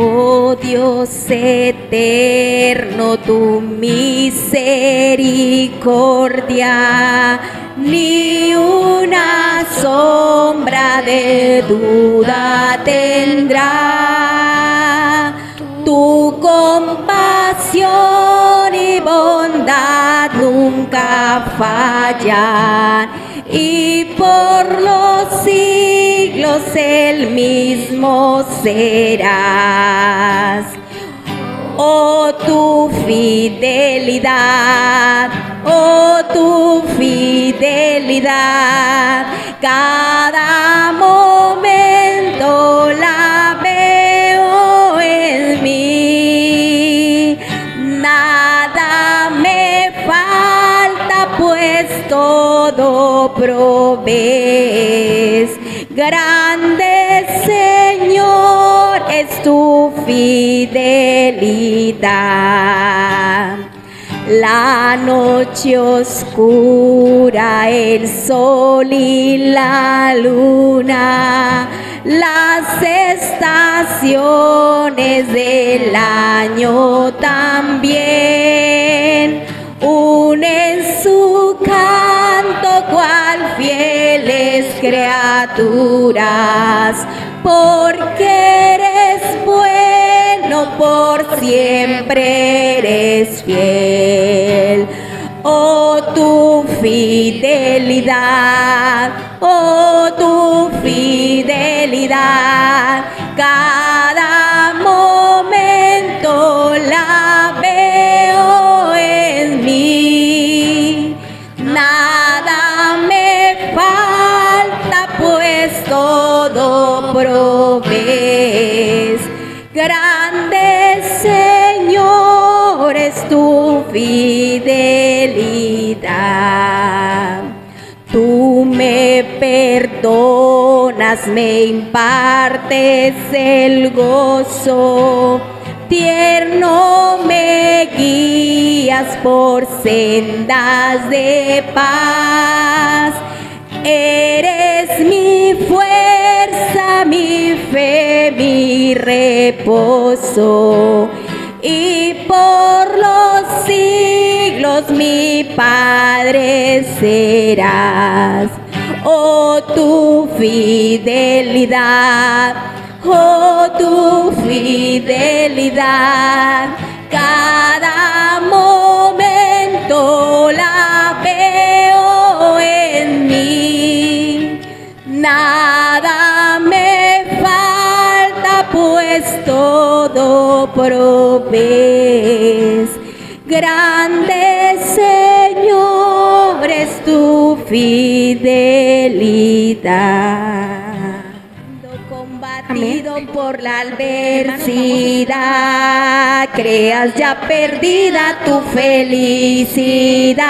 Oh Dios eterno, tu misericordia ni una sombra de duda tendrá. Tu compasión y bondad nunca fallan, y por los siglos el mismo serás. Oh tu fidelidad, cada momento la veo en mí. Nada me falta, pues todo provees. Grande, Señor, es tu fidelidad. La noche oscura, el sol y la luna, las estaciones del año también unen su canto cual fieles criaturas, porque eres bueno, por siempre eres fiel. Oh tu fidelidad, cada momento la veo en mí. Nada me falta, pues todo provees. Grande, Señor, es tu fidelidad. Tú me perdonas, me impartes el gozo, tierno me guías por sendas de paz. Eres mi fuerza, mi fe, mi reposo, y por los siglos mi Padre serás. Oh tu fidelidad, cada momento la veo en mí. Nada me falta, pues todo provees. Grande, Señor, es tu fidelidad. Combatido por la adversidad, creas ya perdida tu felicidad.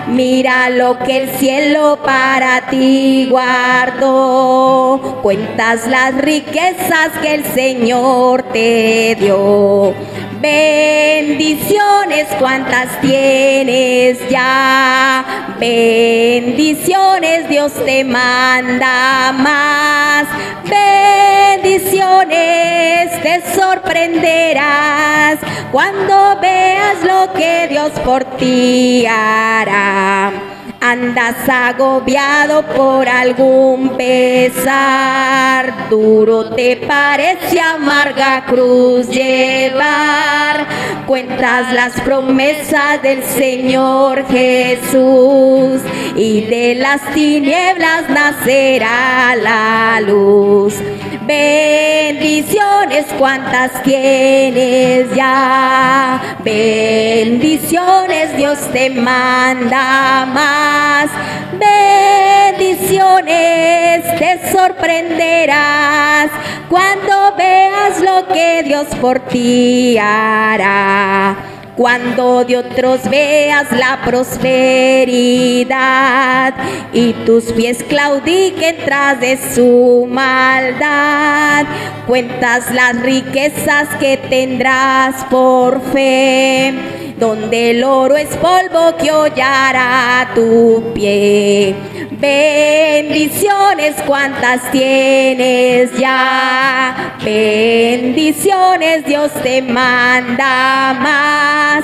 Mira lo que el cielo para ti guardó, cuentas las riquezas que el Señor te dio. Bendiciones cuantas tienes ya, bendiciones Dios te manda más. Bendiciones te sorprenderás cuando veas lo que Dios por ti hará. Andas agobiado por algún pesar, duro te parece amarga cruz llevar. Cuentas las promesas del Señor Jesús, y de las tinieblas nacerá la luz. Bendiciones cuantas tienes ya, bendiciones Dios te manda más. Bendiciones te sorprenderás cuando veas lo que Dios por ti hará. Cuando de otros veas la prosperidad y tus pies claudiquen tras de su maldad, cuentas las riquezas que tendrás por fe, donde el oro es polvo que hollará tu pie. Bendiciones cuántas tienes ya, bendiciones Dios te manda más,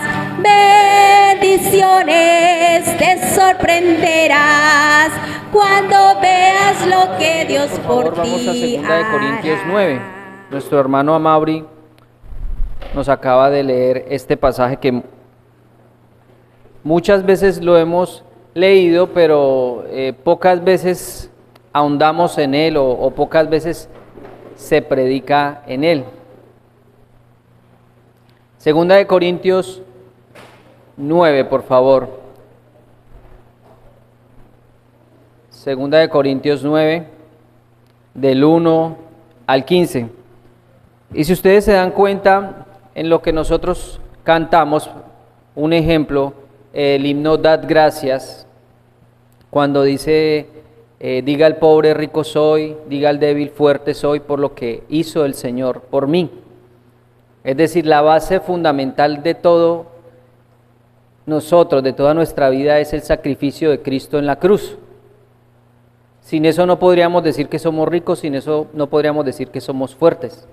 bendiciones te sorprenderás cuando veas lo que Dios por ti Vamos a 2 de Corintios hará. 9. Nuestro hermano Amaury nos acaba de leer este pasaje que muchas veces lo hemos leído, pero pocas veces ahondamos en él o pocas veces se predica en él. 2 de Corintios 9, por favor. 2 de Corintios 9, del 1 al 15. Y si ustedes se dan cuenta, en lo que nosotros cantamos, un ejemplo, el himno Dad Gracias, cuando dice, diga al pobre rico soy, diga al débil fuerte soy, por lo que hizo el Señor por mí. Es decir, la base fundamental de todo nosotros, de toda nuestra vida, es el sacrificio de Cristo en la cruz. Sin eso no podríamos decir que somos ricos, sin eso no podríamos decir que somos fuertes.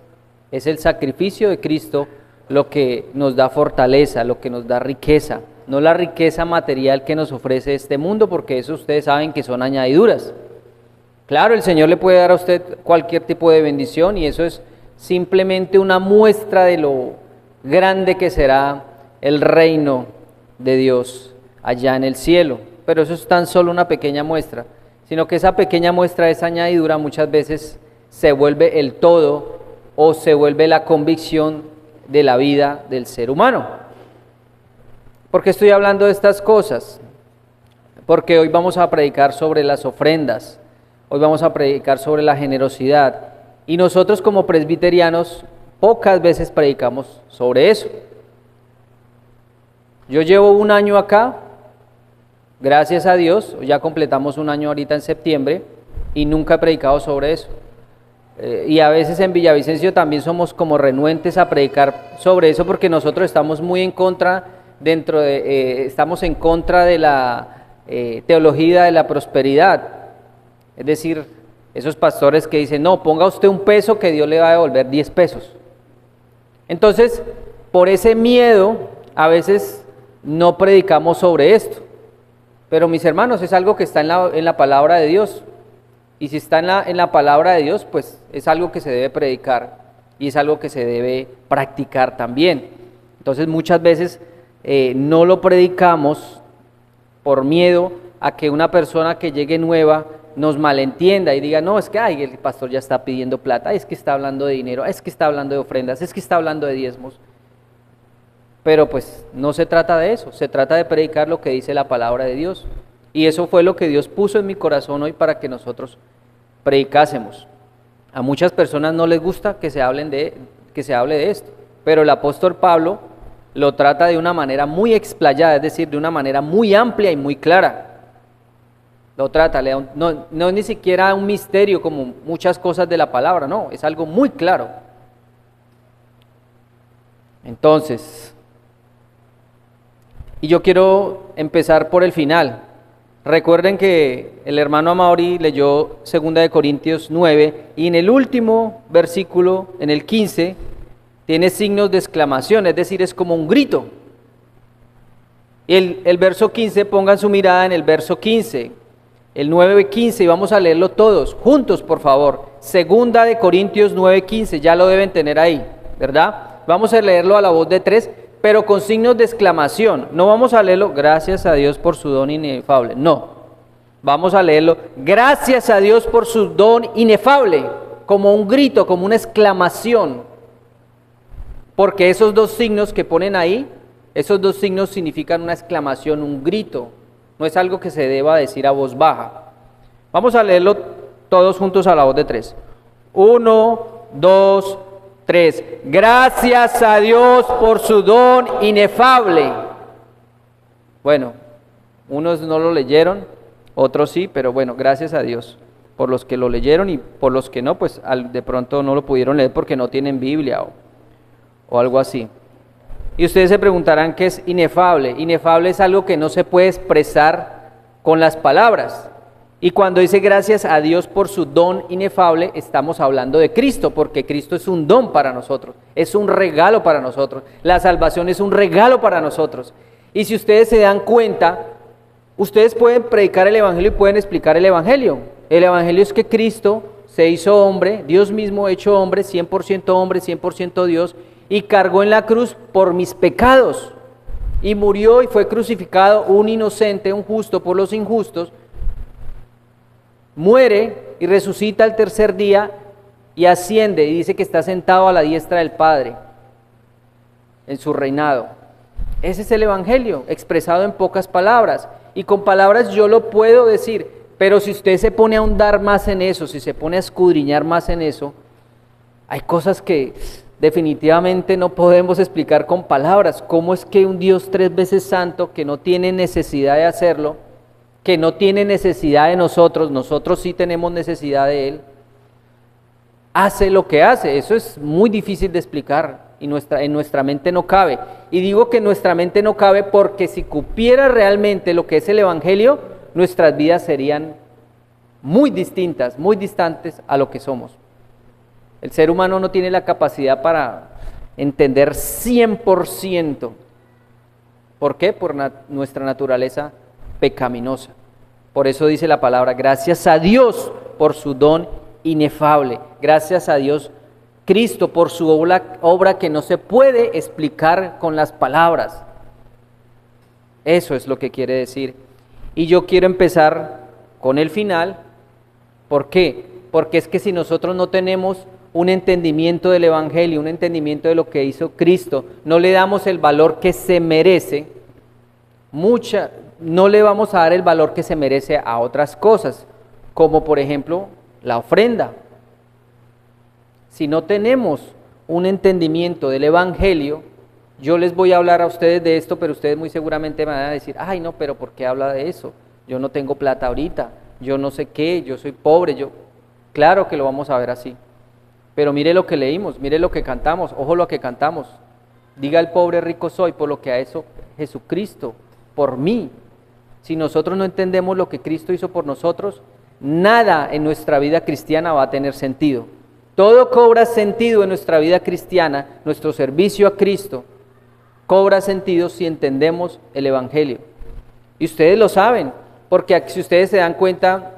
Es el sacrificio de Cristo lo que nos da fortaleza, lo que nos da riqueza, no la riqueza material que nos ofrece este mundo, porque eso ustedes saben que son añadiduras. Claro, el Señor le puede dar a usted cualquier tipo de bendición y eso es simplemente una muestra de lo grande que será el reino de Dios allá en el cielo, pero eso es tan solo una pequeña muestra, sino que esa pequeña muestra, esa añadidura muchas veces se vuelve el todo o se vuelve la convicción de la vida del ser humano. ¿Por qué estoy hablando de estas cosas? Porque hoy vamos a predicar sobre las ofrendas, hoy vamos a predicar sobre la generosidad, y nosotros como presbiterianos pocas veces predicamos sobre eso. Yo llevo un año acá, gracias a Dios, ya completamos un año ahorita en septiembre, y nunca he predicado sobre eso. Y a veces en Villavicencio también somos como renuentes a predicar sobre eso, porque nosotros estamos muy en contra, estamos en contra de la teología de la prosperidad. Es decir, esos pastores que dicen, no, ponga usted un peso que Dios le va a devolver 10 pesos. Entonces, por ese miedo, a veces no predicamos sobre esto. Pero mis hermanos, es algo que está en la palabra de Dios. Y si está en la palabra de Dios, pues es algo que se debe predicar y es algo que se debe practicar también. Entonces muchas veces no lo predicamos por miedo a que una persona que llegue nueva nos malentienda y diga, no, es que el pastor ya está pidiendo plata, es que está hablando de dinero, es que está hablando de ofrendas, es que está hablando de diezmos. Pero pues no se trata de eso, se trata de predicar lo que dice la palabra de Dios. Y eso fue lo que Dios puso en mi corazón hoy para que nosotros predicásemos. A muchas personas no les gusta que se hable de esto, pero el apóstol Pablo lo trata de una manera muy explayada, es decir, de una manera muy amplia y muy clara. Lo trata, no ni siquiera un misterio como muchas cosas de la palabra, no, es algo muy claro. Entonces, y yo quiero empezar por el final. Recuerden que el hermano Amaury leyó 2 de Corintios 9 y en el último versículo, en el 15, tiene signos de exclamación, es decir, es como un grito. El verso 15, pongan su mirada en el verso 15, el 9:15, y vamos a leerlo todos, juntos por favor. 2 de Corintios 9:15, ya lo deben tener ahí, ¿verdad? Vamos a leerlo a la voz de 3, pero con signos de exclamación. No vamos a leerlo, gracias a Dios por su don inefable. No, vamos a leerlo, gracias a Dios por su don inefable, como un grito, como una exclamación. Porque esos dos signos que ponen ahí, esos dos signos significan una exclamación, un grito. No es algo que se deba decir a voz baja. Vamos a leerlo todos juntos a la voz de 3. 1, 2, 3. Gracias a Dios por su don inefable. Bueno, unos no lo leyeron, otros sí, pero bueno, gracias a Dios por los que lo leyeron y por los que no, pues de pronto no lo pudieron leer porque no tienen Biblia o algo así. Y ustedes se preguntarán qué es inefable. Inefable es algo que no se puede expresar con las palabras. Y cuando dice gracias a Dios por su don inefable, estamos hablando de Cristo, porque Cristo es un don para nosotros, es un regalo para nosotros. La salvación es un regalo para nosotros. Y si ustedes se dan cuenta, ustedes pueden predicar el Evangelio y pueden explicar el Evangelio. El Evangelio es que Cristo se hizo hombre, Dios mismo hecho hombre, 100% Dios, y cargó en la cruz por mis pecados. Y murió y fue crucificado un inocente, un justo por los injustos. Muere y resucita al tercer día y asciende y dice que está sentado a la diestra del Padre en su reinado. Ese es el Evangelio, expresado en pocas palabras. Y con palabras yo lo puedo decir, pero si usted se pone a ahondar más en eso, si se pone a escudriñar más en eso, hay cosas que definitivamente no podemos explicar con palabras. ¿Cómo es que un Dios 3 veces santo, que no tiene necesidad de hacerlo, que no tiene necesidad de nosotros, nosotros sí tenemos necesidad de Él, hace lo que hace? Eso es muy difícil de explicar y en nuestra mente no cabe. Y digo que en nuestra mente no cabe porque si cupiera realmente lo que es el Evangelio, nuestras vidas serían muy distintas, muy distantes a lo que somos. El ser humano no tiene la capacidad para entender 100%. ¿Por qué? Por nuestra naturaleza pecaminosa. Por eso dice la palabra, gracias a Dios por su don inefable, gracias a Dios Cristo por su obra que no se puede explicar con las palabras. Eso es lo que quiere decir. Y yo quiero empezar con el final. ¿Por qué? Porque es que si nosotros no tenemos un entendimiento del Evangelio, un entendimiento de lo que hizo Cristo, no le damos el valor que se merece, no le vamos a dar el valor que se merece a otras cosas, como por ejemplo la ofrenda. Si no tenemos un entendimiento del Evangelio, yo les voy a hablar a ustedes de esto, pero ustedes muy seguramente me van a decir, ay no, pero ¿por qué habla de eso? Yo no tengo plata ahorita, yo no sé qué, yo soy pobre, claro que lo vamos a ver así. Pero mire lo que leímos, mire lo que cantamos, ojo lo que cantamos. Diga el pobre rico soy, por lo que ha hecho Jesucristo por mí. Si nosotros no entendemos lo que Cristo hizo por nosotros, nada en nuestra vida cristiana va a tener sentido. Todo cobra sentido en nuestra vida cristiana, nuestro servicio a Cristo cobra sentido si entendemos el Evangelio. Y ustedes lo saben, porque si ustedes se dan cuenta,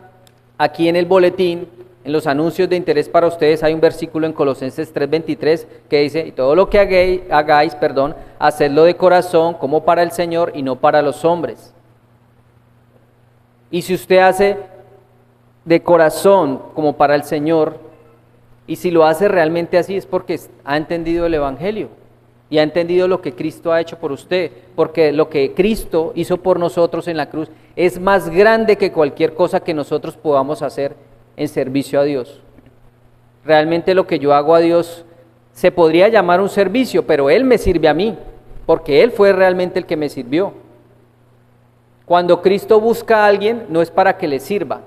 aquí en el boletín, en los anuncios de interés para ustedes, hay un versículo en Colosenses 3:23 que dice, y todo lo que hagáis, hacedlo de corazón como para el Señor y no para los hombres. Y si usted hace de corazón como para el Señor, y si lo hace realmente así, es porque ha entendido el Evangelio y ha entendido lo que Cristo ha hecho por usted, porque lo que Cristo hizo por nosotros en la cruz es más grande que cualquier cosa que nosotros podamos hacer en servicio a Dios. Realmente lo que yo hago a Dios se podría llamar un servicio, pero Él me sirve a mí, porque Él fue realmente el que me sirvió. Cuando Cristo busca a alguien, no es para que le sirva.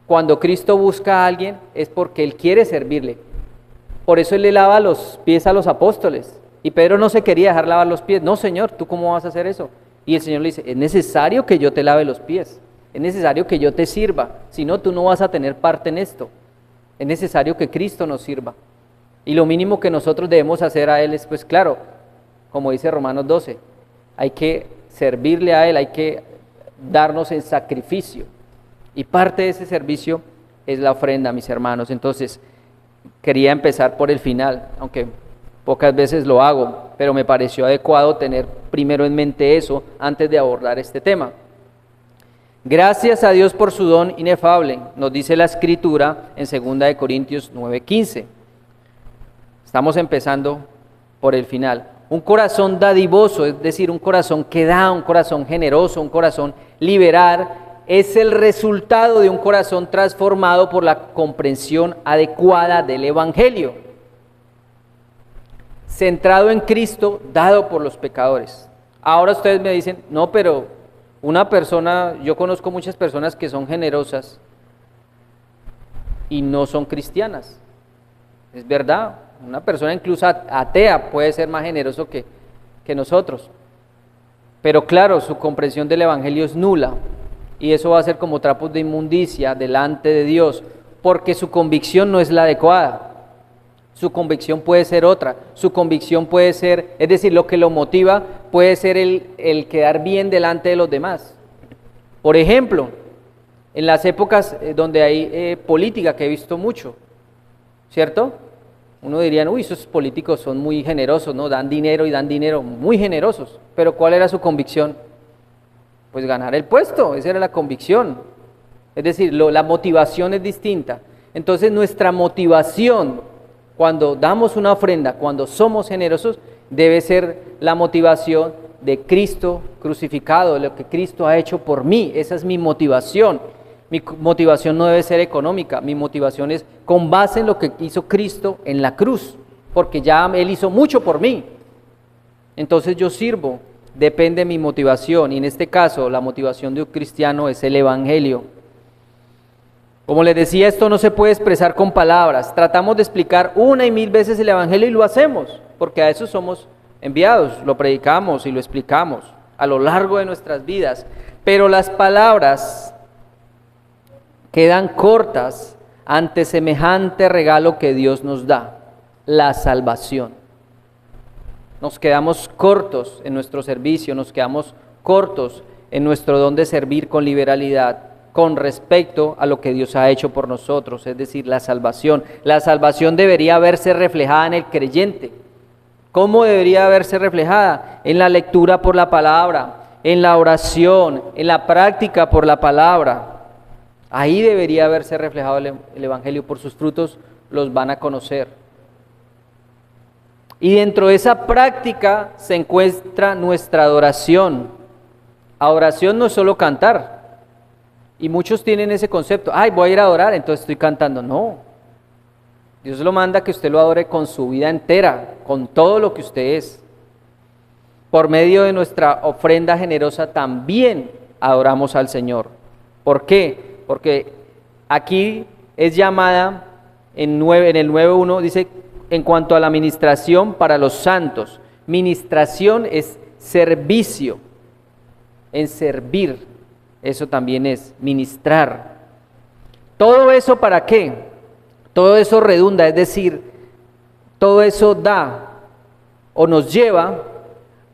Cuando Cristo busca a alguien, es porque Él quiere servirle. Por eso Él le lava los pies a los apóstoles. Y Pedro no se quería dejar lavar los pies. No, Señor, ¿tú cómo vas a hacer eso? Y el Señor le dice, es necesario que yo te lave los pies. Es necesario que yo te sirva. Si no, tú no vas a tener parte en esto. Es necesario que Cristo nos sirva. Y lo mínimo que nosotros debemos hacer a Él es, pues claro, como dice Romanos 12, hay que servirle a Él, hay que darnos en sacrificio. Y parte de ese servicio es la ofrenda, mis hermanos. Entonces, quería empezar por el final, aunque pocas veces lo hago, pero me pareció adecuado tener primero en mente eso antes de abordar este tema. Gracias a Dios por su don inefable, nos dice la Escritura en 2 Corintios 9:15. Estamos empezando por el final. Un corazón dadivoso, es decir, un corazón que da, un corazón generoso, un corazón liberal, es el resultado de un corazón transformado por la comprensión adecuada del Evangelio, centrado en Cristo, dado por los pecadores. Ahora ustedes me dicen, no, pero una persona, yo conozco muchas personas que son generosas y no son cristianas. Es verdad, una persona incluso atea puede ser más generoso que nosotros. Pero claro, su comprensión del Evangelio es nula. y eso va a ser como trapos de inmundicia delante de Dios, porque su convicción no es la adecuada. Su convicción puede ser otra, su convicción puede ser, es decir, lo que lo motiva puede ser el quedar bien delante de los demás. Por ejemplo, en las épocas donde hay política, que he visto mucho, ¿cierto? Uno diría, uy, esos políticos son muy generosos, ¿no? Dan dinero y dan dinero, muy generosos. Pero ¿cuál era su convicción? Pues ganar el puesto, esa era la convicción. Es decir, la motivación es distinta. Entonces nuestra motivación cuando damos una ofrenda, cuando somos generosos, debe ser la motivación de Cristo crucificado, de lo que Cristo ha hecho por mí. Esa es mi motivación. Mi motivación no debe ser económica, mi motivación es con base en lo que hizo Cristo en la cruz, porque ya Él hizo mucho por mí. Entonces yo sirvo, depende de mi motivación, y en este caso la motivación de un cristiano es el Evangelio. Como les decía, esto no se puede expresar con palabras. Tratamos de explicar una y mil veces el Evangelio y lo hacemos, porque a eso somos enviados, lo predicamos y lo explicamos a lo largo de nuestras vidas. Pero las palabras quedan cortas ante semejante regalo que Dios nos da, la salvación. Nos quedamos cortos en nuestro servicio, nos quedamos cortos en nuestro don de servir con liberalidad, con respecto a lo que Dios ha hecho por nosotros, es decir, la salvación. La salvación debería verse reflejada en el creyente. ¿Cómo debería verse reflejada? En la lectura por la palabra, en la oración, en la práctica por la palabra. Ahí debería verse reflejado el Evangelio. Por sus frutos los van a conocer. Y dentro de esa práctica se encuentra nuestra adoración. Adoración no es solo cantar. Y muchos tienen ese concepto, voy a ir a adorar, entonces estoy cantando. No, Dios lo manda que usted lo adore con su vida entera, con todo lo que usted es. Por medio de nuestra ofrenda generosa también adoramos al Señor. ¿Por qué? Porque aquí es llamada, en el 9.1 dice, en cuanto a la ministración para los santos. Ministración es servicio, en servir. Eso también es ministrar. ¿Todo eso para qué? Todo eso redunda, es decir, todo eso da o nos lleva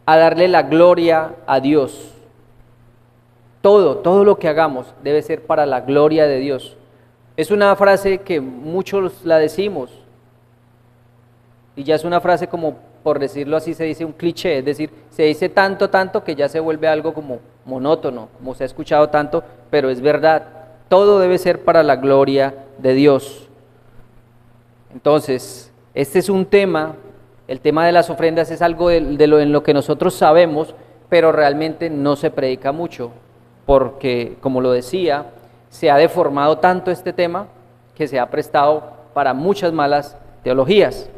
a darle la gloria a Dios. Todo lo que hagamos debe ser para la gloria de Dios. Es una frase que muchos la decimos y ya es una frase como, por decirlo así, se dice un cliché, es decir, se dice tanto que ya se vuelve algo como monótono, como se ha escuchado tanto, pero es verdad, todo debe ser para la gloria de Dios. Entonces, este es un tema, el tema de las ofrendas es algo en lo que nosotros sabemos, pero realmente no se predica mucho, porque, como lo decía, se ha deformado tanto este tema que se ha prestado para muchas malas teologías.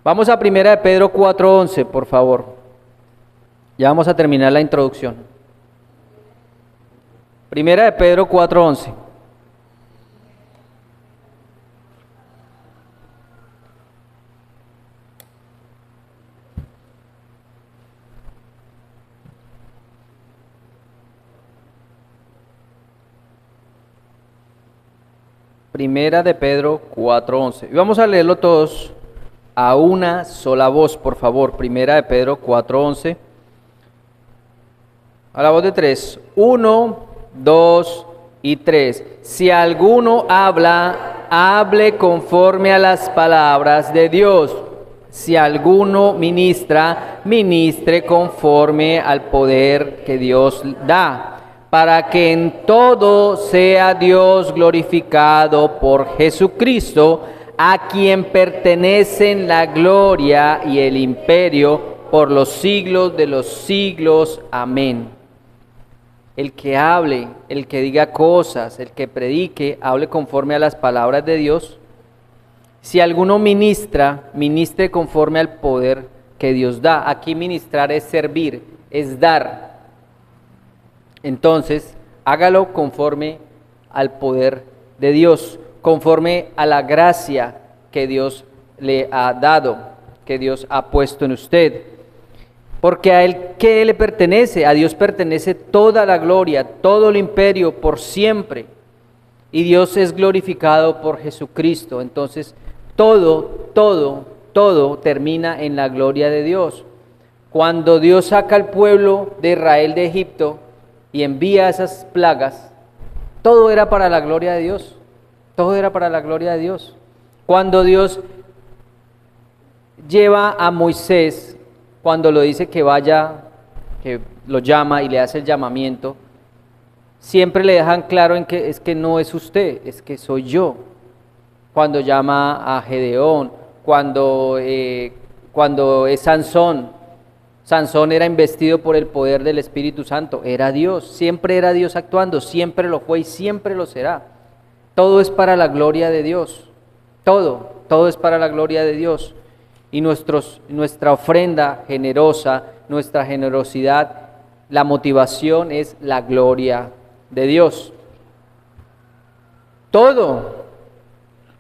Vamos a 1 de Pedro 4:11, por favor. Ya vamos a terminar la introducción. 1 de Pedro 4:11. Primera de Pedro 4:11. Y vamos a leerlo todos a una sola voz, por favor. Primera de Pedro 4:11. A la voz de 3. 1, 2 y 3. Si alguno habla, hable conforme a las palabras de Dios. Si alguno ministra, ministre conforme al poder que Dios da, para que en todo sea Dios glorificado por Jesucristo, a quien pertenecen la gloria y el imperio por los siglos de los siglos. Amén. El que hable, el que diga cosas, el que predique, hable conforme a las palabras de Dios. Si alguno ministra, ministre conforme al poder que Dios da. Aquí ministrar es servir, es dar. Entonces, hágalo conforme al poder de Dios, conforme a la gracia que Dios le ha dado, que Dios ha puesto en usted. Porque a Él, ¿qué le pertenece? A Dios pertenece toda la gloria, todo el imperio por siempre. Y Dios es glorificado por Jesucristo. Entonces, todo termina en la gloria de Dios. Cuando Dios saca al pueblo de Israel de Egipto y envía esas plagas, todo era para la gloria de Dios. Todo era para la gloria de Dios. Cuando Dios lleva a Moisés, cuando lo dice que vaya, que lo llama y le hace el llamamiento, siempre le dejan claro en que es que no es usted, es que soy yo. Cuando llama a Gedeón, cuando es Sansón era investido por el poder del Espíritu Santo, era Dios, siempre era Dios actuando, siempre lo fue y siempre lo será. Todo es para la gloria de Dios, todo es para la gloria de Dios. Y nuestra ofrenda generosa, nuestra generosidad, la motivación es la gloria de Dios. Todo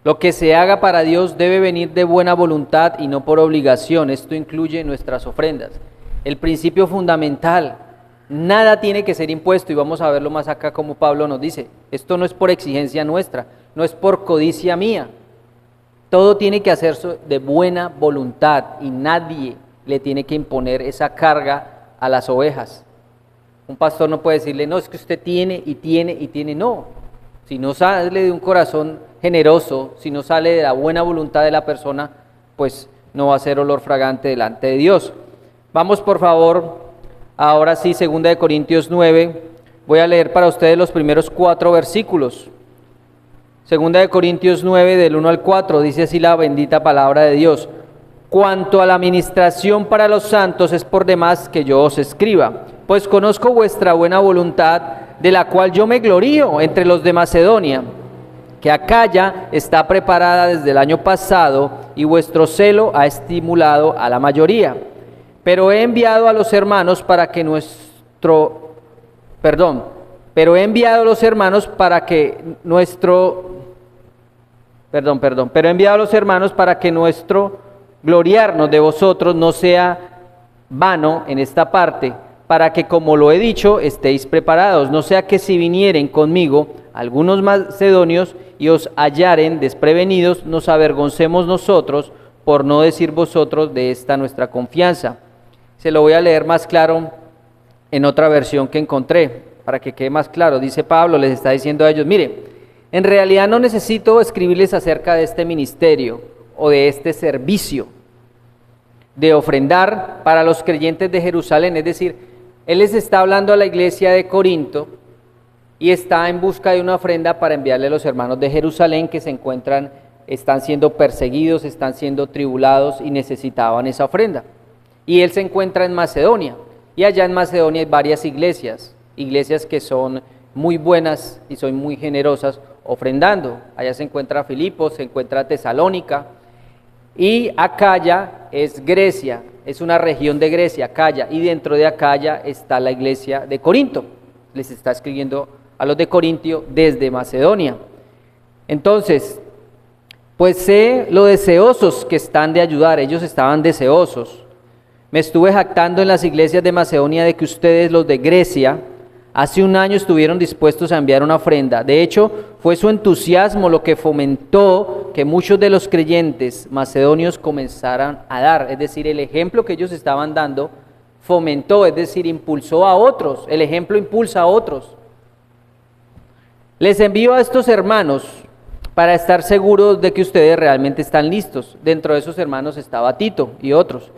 lo que se haga para Dios debe venir de buena voluntad y no por obligación. Esto incluye nuestras ofrendas. El principio fundamental, nada tiene que ser impuesto, y vamos a verlo más acá como Pablo nos dice. Esto no es por exigencia nuestra, no es por codicia mía. Todo tiene que hacerse de buena voluntad y nadie le tiene que imponer esa carga a las ovejas. Un pastor no puede decirle, no, es que usted tiene y tiene y tiene. No, si no sale de un corazón generoso, si no sale de la buena voluntad de la persona, pues no va a ser olor fragante delante de Dios. Vamos por favor, ahora sí, 2 Corintios 9, voy a leer para ustedes los primeros 4 versículos. 2 Corintios 9, del 1 al 4, dice así la bendita palabra de Dios. Cuanto a la administración para los santos es por demás que yo os escriba, pues conozco vuestra buena voluntad, de la cual yo me glorío entre los de Macedonia, que Acaya está preparada desde el año pasado y vuestro celo ha estimulado a la mayoría. Pero he enviado a los hermanos para que nuestro gloriarnos de vosotros no sea vano en esta parte, para que, como lo he dicho, estéis preparados, no sea que si vinieren conmigo algunos macedonios y os hallaren desprevenidos, nos avergoncemos nosotros, por no decir vosotros de esta nuestra confianza. Se lo voy a leer más claro en otra versión que encontré, para que quede más claro. Dice Pablo, les está diciendo a ellos, mire, en realidad no necesito escribirles acerca de este ministerio o de este servicio de ofrendar para los creyentes de Jerusalén. Es decir, él les está hablando a la iglesia de Corinto y está en busca de una ofrenda para enviarle a los hermanos de Jerusalén que están siendo perseguidos, están siendo tribulados y necesitaban esa ofrenda. Y él se encuentra en Macedonia, y allá en Macedonia hay varias iglesias que son muy buenas y son muy generosas ofrendando. Allá se encuentra Filipos, se encuentra Tesalónica, y Acaya es Grecia, es una región de Grecia, Acaya, y dentro de Acaya está la iglesia de Corinto. Les está escribiendo a los de Corintio desde Macedonia. Entonces, pues sé lo deseosos que están de ayudar, ellos estaban deseosos. Me estuve jactando en las iglesias de Macedonia de que ustedes, los de Grecia, hace un año estuvieron dispuestos a enviar una ofrenda. De hecho, fue su entusiasmo lo que fomentó que muchos de los creyentes macedonios comenzaran a dar. Es decir, el ejemplo que ellos estaban dando fomentó, es decir, impulsó a otros. El ejemplo impulsa a otros. Les envío a estos hermanos para estar seguros de que ustedes realmente están listos. Dentro de esos hermanos estaba Tito y otros,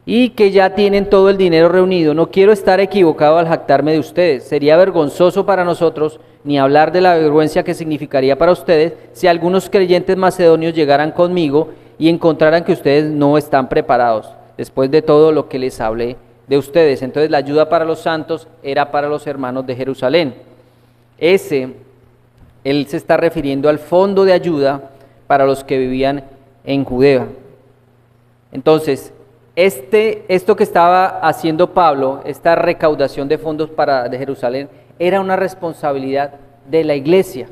y que ya tienen todo el dinero reunido. No quiero estar equivocado al jactarme de ustedes. Sería vergonzoso para nosotros, ni hablar de la vergüenza que significaría para ustedes, si algunos creyentes macedonios llegaran conmigo y encontraran que ustedes no están preparados, después de todo lo que les hablé de ustedes. Entonces la ayuda para los santos era para los hermanos de Jerusalén. Él se está refiriendo al fondo de ayuda para los que vivían en Judea. Entonces, esto que estaba haciendo Pablo, esta recaudación de fondos de Jerusalén, era una responsabilidad de la iglesia.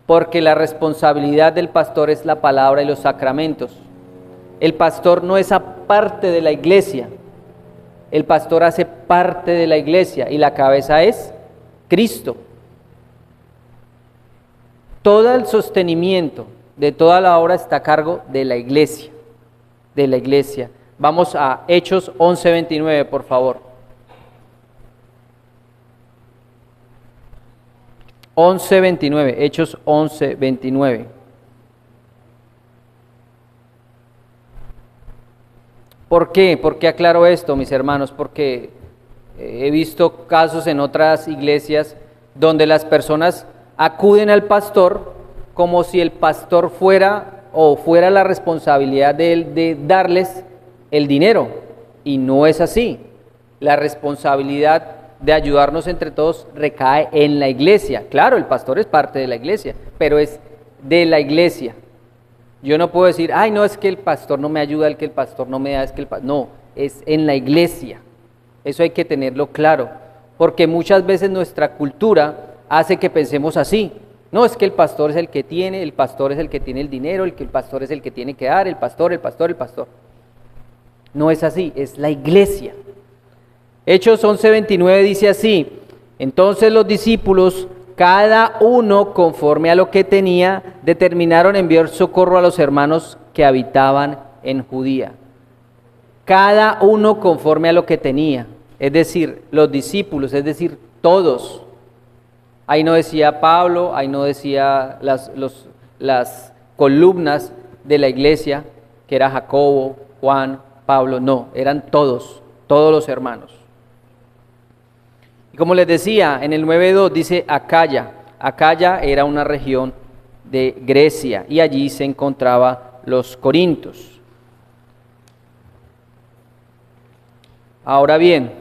Porque la responsabilidad del pastor es la palabra y los sacramentos. El pastor no es aparte de la iglesia. El pastor hace parte de la iglesia y la cabeza es Cristo. Todo el sostenimiento de toda la obra está a cargo de la iglesia. De la iglesia. Vamos a Hechos 11:29, por favor. 11:29, Hechos 11:29. ¿Por qué? ¿Por qué aclaro esto, mis hermanos? Porque he visto casos en otras iglesias donde las personas acuden al pastor como si el pastor fuera la responsabilidad de darles el dinero. Y no es así. La responsabilidad de ayudarnos entre todos recae en la iglesia. Claro, el pastor es parte de la iglesia, pero es de la iglesia. Yo no puedo decir, ay, no, es que el pastor no me ayuda, que el pastor no me da, es que no, es en la iglesia. Eso hay que tenerlo claro, porque muchas veces nuestra cultura hace que pensemos así. No, es que el pastor es el que tiene, el pastor es el que tiene el dinero, el pastor es el que tiene que dar, el pastor. No es así, es la iglesia. Hechos 11:29 dice así: entonces los discípulos, cada uno conforme a lo que tenía, determinaron enviar socorro a los hermanos que habitaban en Judía. Cada uno conforme a lo que tenía, es decir, los discípulos, es decir, todos. Ahí no decía Pablo, ahí no decía las columnas de la iglesia, que era Jacobo, Juan, Pablo, no, eran todos los hermanos. Y como les decía, en el 9:2 dice Acaya. Acaya era una región de Grecia y allí se encontraban los corintios. Ahora bien,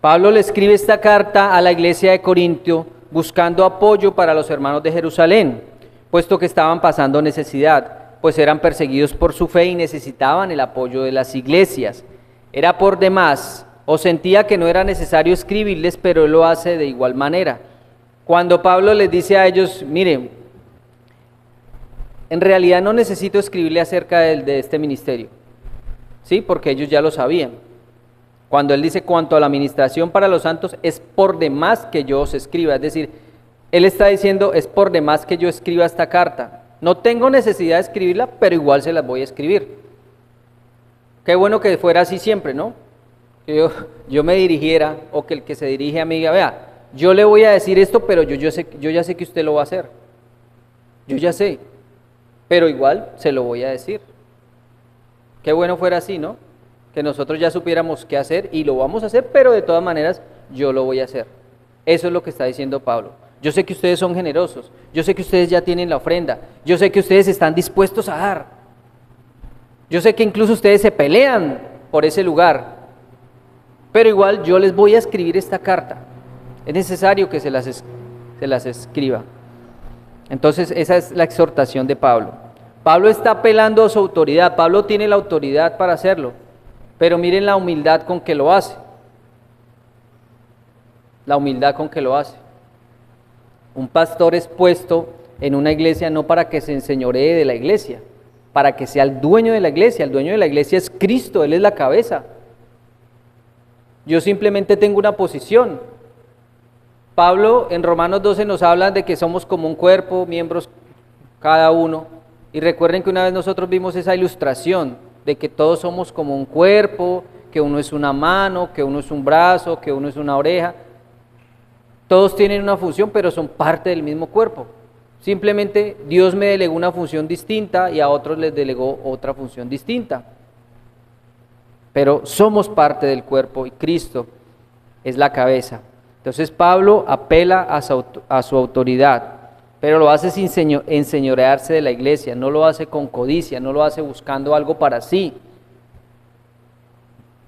Pablo le escribe esta carta a la iglesia de Corintio buscando apoyo para los hermanos de Jerusalén, puesto que estaban pasando necesidad, pues eran perseguidos por su fe y necesitaban el apoyo de las iglesias. Era por demás, o sentía que no era necesario escribirles, pero él lo hace de igual manera. Cuando Pablo les dice a ellos, miren, en realidad no necesito escribirle acerca de este ministerio, ¿sí? Porque ellos ya lo sabían. Cuando él dice cuanto a la administración para los santos, es por demás que yo os escriba. Es decir, él está diciendo, es por demás que yo escriba esta carta. No tengo necesidad de escribirla, pero igual se las voy a escribir. Qué bueno que fuera así siempre, ¿no? Que yo me dirigiera, o que el que se dirige a mí diga, vea, yo le voy a decir esto, pero yo ya sé que usted lo va a hacer. Yo ya sé, pero igual se lo voy a decir. Qué bueno fuera así, ¿no? Que nosotros ya supiéramos qué hacer y lo vamos a hacer, pero de todas maneras yo lo voy a hacer. Eso es lo que está diciendo Pablo. Yo sé que ustedes son generosos, yo sé que ustedes ya tienen la ofrenda, yo sé que ustedes están dispuestos a dar. Yo sé que incluso ustedes se pelean por ese lugar, pero igual yo les voy a escribir esta carta. Es necesario que se las escriba. Entonces esa es la exhortación de Pablo. Pablo está apelando a su autoridad, Pablo tiene la autoridad para hacerlo. Pero miren la humildad con que lo hace. La humildad con que lo hace. Un pastor es puesto en una iglesia no para que se enseñoree de la iglesia, para que sea el dueño de la iglesia. El dueño de la iglesia es Cristo, Él es la cabeza. Yo simplemente tengo una posición. Pablo en Romanos 12 nos habla de que somos como un cuerpo, miembros cada uno. Y recuerden que una vez nosotros vimos esa ilustración de que todos somos como un cuerpo, que uno es una mano, que uno es un brazo, que uno es una oreja. Todos tienen una función, pero son parte del mismo cuerpo. Simplemente Dios me delegó una función distinta y a otros les delegó otra función distinta. Pero somos parte del cuerpo y Cristo es la cabeza. Entonces Pablo apela a su autoridad, pero lo hace sin enseñorearse de la iglesia, no lo hace con codicia, no lo hace buscando algo para sí,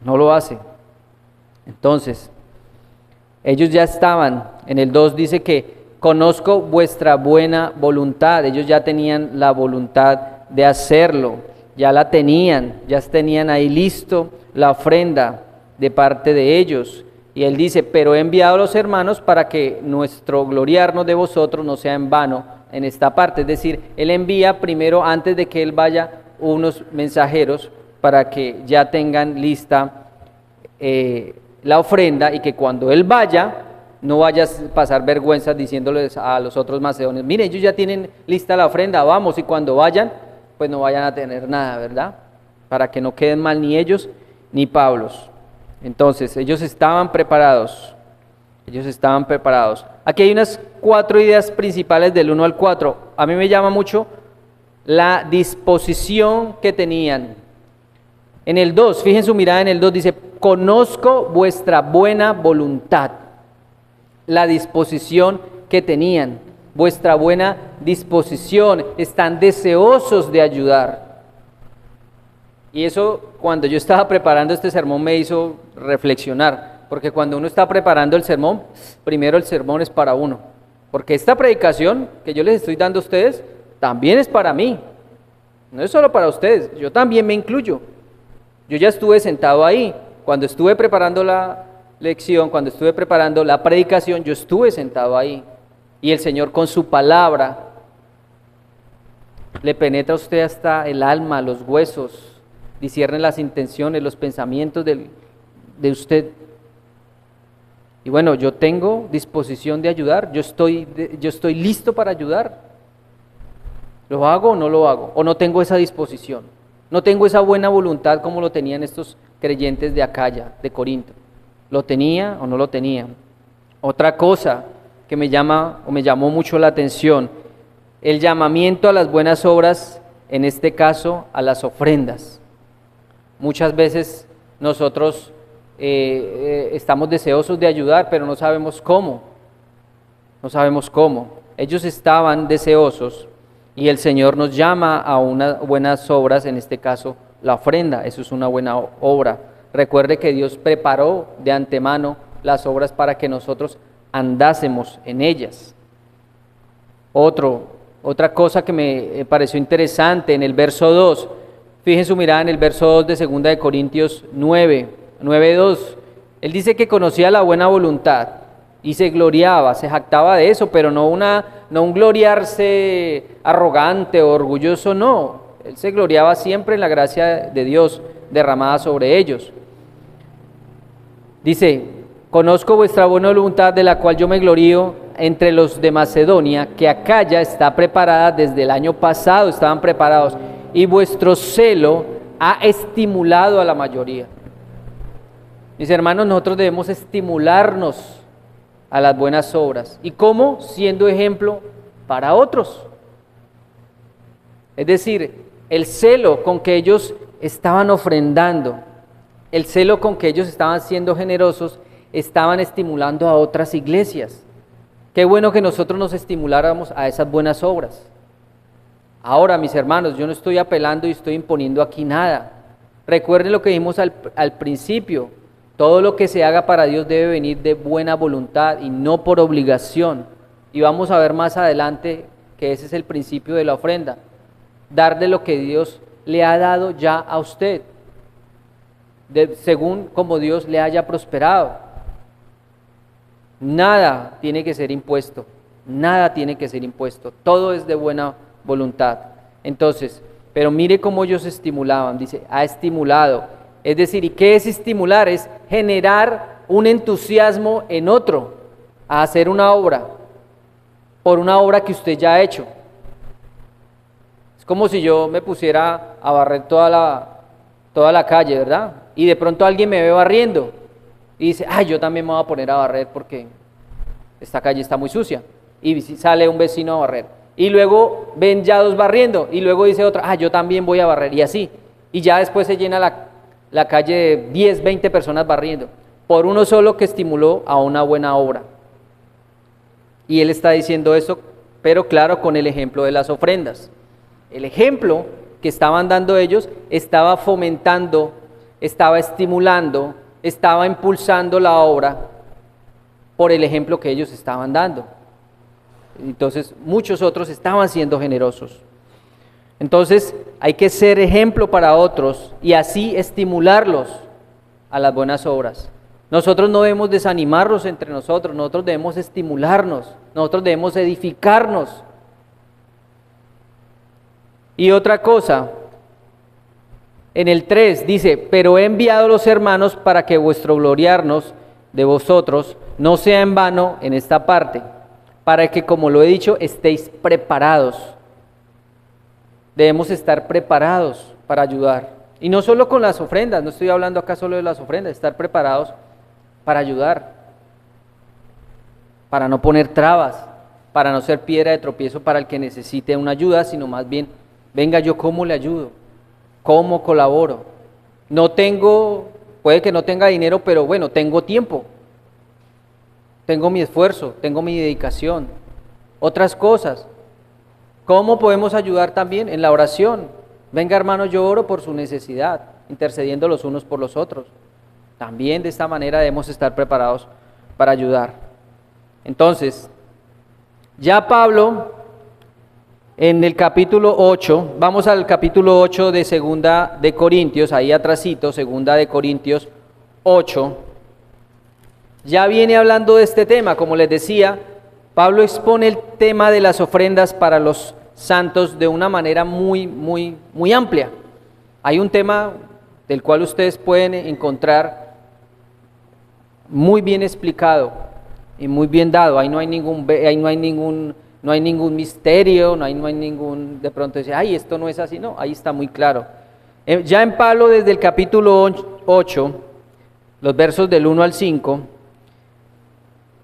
no lo hace. Entonces, ellos ya estaban, en el 2 dice que conozco vuestra buena voluntad, ellos ya tenían la voluntad de hacerlo, ya la tenían, ya tenían ahí listo la ofrenda de parte de ellos. Y él dice, pero he enviado a los hermanos para que nuestro gloriarnos de vosotros no sea en vano en esta parte. Es decir, él envía primero, antes de que él vaya, unos mensajeros para que ya tengan lista la ofrenda y que cuando él vaya, no vayas a pasar vergüenzas diciéndoles a los otros macedonios, miren, ellos ya tienen lista la ofrenda, vamos, y cuando vayan, pues no vayan a tener nada, ¿verdad? Para que no queden mal ni ellos ni Pablo. Entonces, ellos estaban preparados. Aquí hay unas 4 ideas principales del 1 al 4. A mí me llama mucho la disposición que tenían. En el 2, fíjense su mirada en el 2, dice, conozco vuestra buena voluntad. La disposición que tenían, vuestra buena disposición, están deseosos de ayudar. Y eso, cuando yo estaba preparando este sermón, me hizo reflexionar, porque cuando uno está preparando el sermón, primero el sermón es para uno, porque esta predicación que yo les estoy dando a ustedes, también es para mí, no es solo para ustedes, yo también me incluyo. Yo ya estuve sentado ahí, cuando estuve preparando la lección, cuando estuve preparando la predicación, yo estuve sentado ahí, y el Señor con su palabra le penetra a usted hasta el alma, los huesos, discierne las intenciones, los pensamientos de usted. Y bueno, yo tengo disposición de ayudar, yo estoy listo para ayudar. ¿Lo hago o no lo hago? ¿O no tengo esa disposición? No tengo esa buena voluntad como lo tenían estos creyentes de Acaya, de Corinto. ¿Lo tenía o no lo tenía? Otra cosa que me llamó mucho la atención, el llamamiento a las buenas obras, en este caso a las ofrendas. Muchas veces nosotros estamos deseosos de ayudar, pero no sabemos cómo. Ellos estaban deseosos y el Señor nos llama a unas buenas obras, en este caso la ofrenda, eso es una buena obra. Recuerde que Dios preparó de antemano las obras para que nosotros andásemos en ellas. Otra cosa que me pareció interesante en el verso 2, fíjense su mirada en el verso 2 de 2 de Corintios 9:2, él dice que conocía la buena voluntad y se gloriaba, se jactaba de eso, pero no un gloriarse arrogante o orgulloso, no. Él se gloriaba siempre en la gracia de Dios derramada sobre ellos. Dice, conozco vuestra buena voluntad, de la cual yo me glorío entre los de Macedonia, que Acaya está preparada desde el año pasado, estaban preparados, y vuestro celo ha estimulado a la mayoría. Mis hermanos, nosotros debemos estimularnos a las buenas obras. ¿Y cómo? Siendo ejemplo para otros. Es decir, el celo con que ellos estaban ofrendando, el celo con que ellos estaban siendo generosos, estaban estimulando a otras iglesias. Qué bueno que nosotros nos estimuláramos a esas buenas obras. Ahora, mis hermanos, yo no estoy apelando y estoy imponiendo aquí nada. Recuerden lo que dijimos al principio. Todo lo que se haga para Dios debe venir de buena voluntad y no por obligación. Y vamos a ver más adelante que ese es el principio de la ofrenda. Dar de lo que Dios le ha dado ya a usted, según como Dios le haya prosperado. Nada tiene que ser impuesto, todo es de buena voluntad. Entonces, pero mire cómo ellos estimulaban, dice, ha estimulado. Es decir, ¿y qué es estimular? Es generar un entusiasmo en otro a hacer una obra, por una obra que usted ya ha hecho. Es como si yo me pusiera a barrer toda la calle, ¿verdad? Y de pronto alguien me ve barriendo y dice, ay, yo también me voy a poner a barrer porque esta calle está muy sucia. Y sale un vecino a barrer. Y luego ven ya 2 barriendo y luego dice otro, yo también voy a barrer, y así. Y ya después se llena la calle de 10, 20 personas barriendo, por uno solo que estimuló a una buena obra. Y él está diciendo eso, pero claro, con el ejemplo de las ofrendas. El ejemplo que estaban dando ellos estaba fomentando, estaba estimulando, estaba impulsando la obra por el ejemplo que ellos estaban dando. Entonces, muchos otros estaban siendo generosos. Entonces, hay que ser ejemplo para otros y así estimularlos a las buenas obras. Nosotros no debemos desanimarnos entre nosotros, nosotros debemos estimularnos, nosotros debemos edificarnos. Y otra cosa En el 3 dice, pero he enviado a los hermanos para que vuestro gloriarnos de vosotros no sea en vano en esta parte, para que, como lo he dicho, estéis preparados. Debemos estar preparados para ayudar. Y no solo con las ofrendas, no estoy hablando acá solo de las ofrendas, estar preparados para ayudar, para no poner trabas, para no ser piedra de tropiezo para el que necesite una ayuda, sino más bien, venga, yo cómo le ayudo, cómo colaboro. No tengo, puede que no tenga dinero, pero bueno, tengo tiempo, tengo mi esfuerzo, tengo mi dedicación, otras cosas. ¿Cómo podemos ayudar también? En la oración. Venga, hermano, yo oro por su necesidad, intercediendo los unos por los otros. También de esta manera debemos estar preparados para ayudar. Entonces, ya Pablo, en el capítulo 8, vamos al capítulo 8 de Segunda de Corintios, ahí atrasito, Segunda de Corintios 8, ya viene hablando de este tema. Como les decía, Pablo expone el tema de las ofrendas para los santos de una manera muy amplia. Hay un tema del cual ustedes pueden encontrar muy bien explicado y muy bien dado. Ahí no hay ningún misterio, no hay ningún, de pronto decir, ay, esto no es así. No, ahí está muy claro. Ya en Pablo, desde el capítulo 8, los versos del 1 al 5,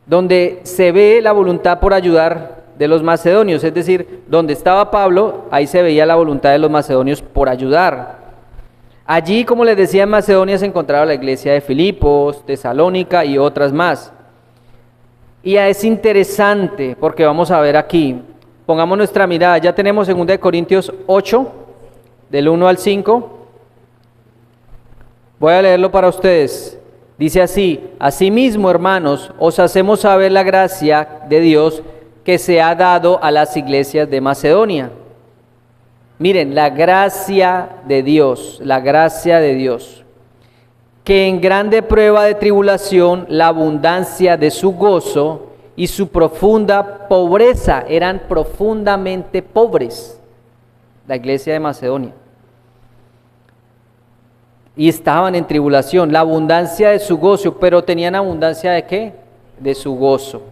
donde se ve la voluntad por ayudar de los macedonios, es decir, donde estaba Pablo, ahí se veía la voluntad de los macedonios por ayudar. Allí, como les decía, en Macedonia se encontraba la iglesia de Filipos, Tesalónica y otras más. Y es interesante porque vamos a ver aquí, pongamos nuestra mirada, ya tenemos 2 Corintios 8, del 1 al 5. Voy a leerlo para ustedes. Dice así: asimismo, hermanos, os hacemos saber la gracia de Dios que se ha dado a las iglesias de Macedonia. Miren, la gracia de Dios, que en grande prueba de tribulación, la abundancia de su gozo y su profunda pobreza, eran profundamente pobres, la iglesia de Macedonia. Y estaban en tribulación, la abundancia de su gozo, pero tenían abundancia ¿de qué? De su gozo,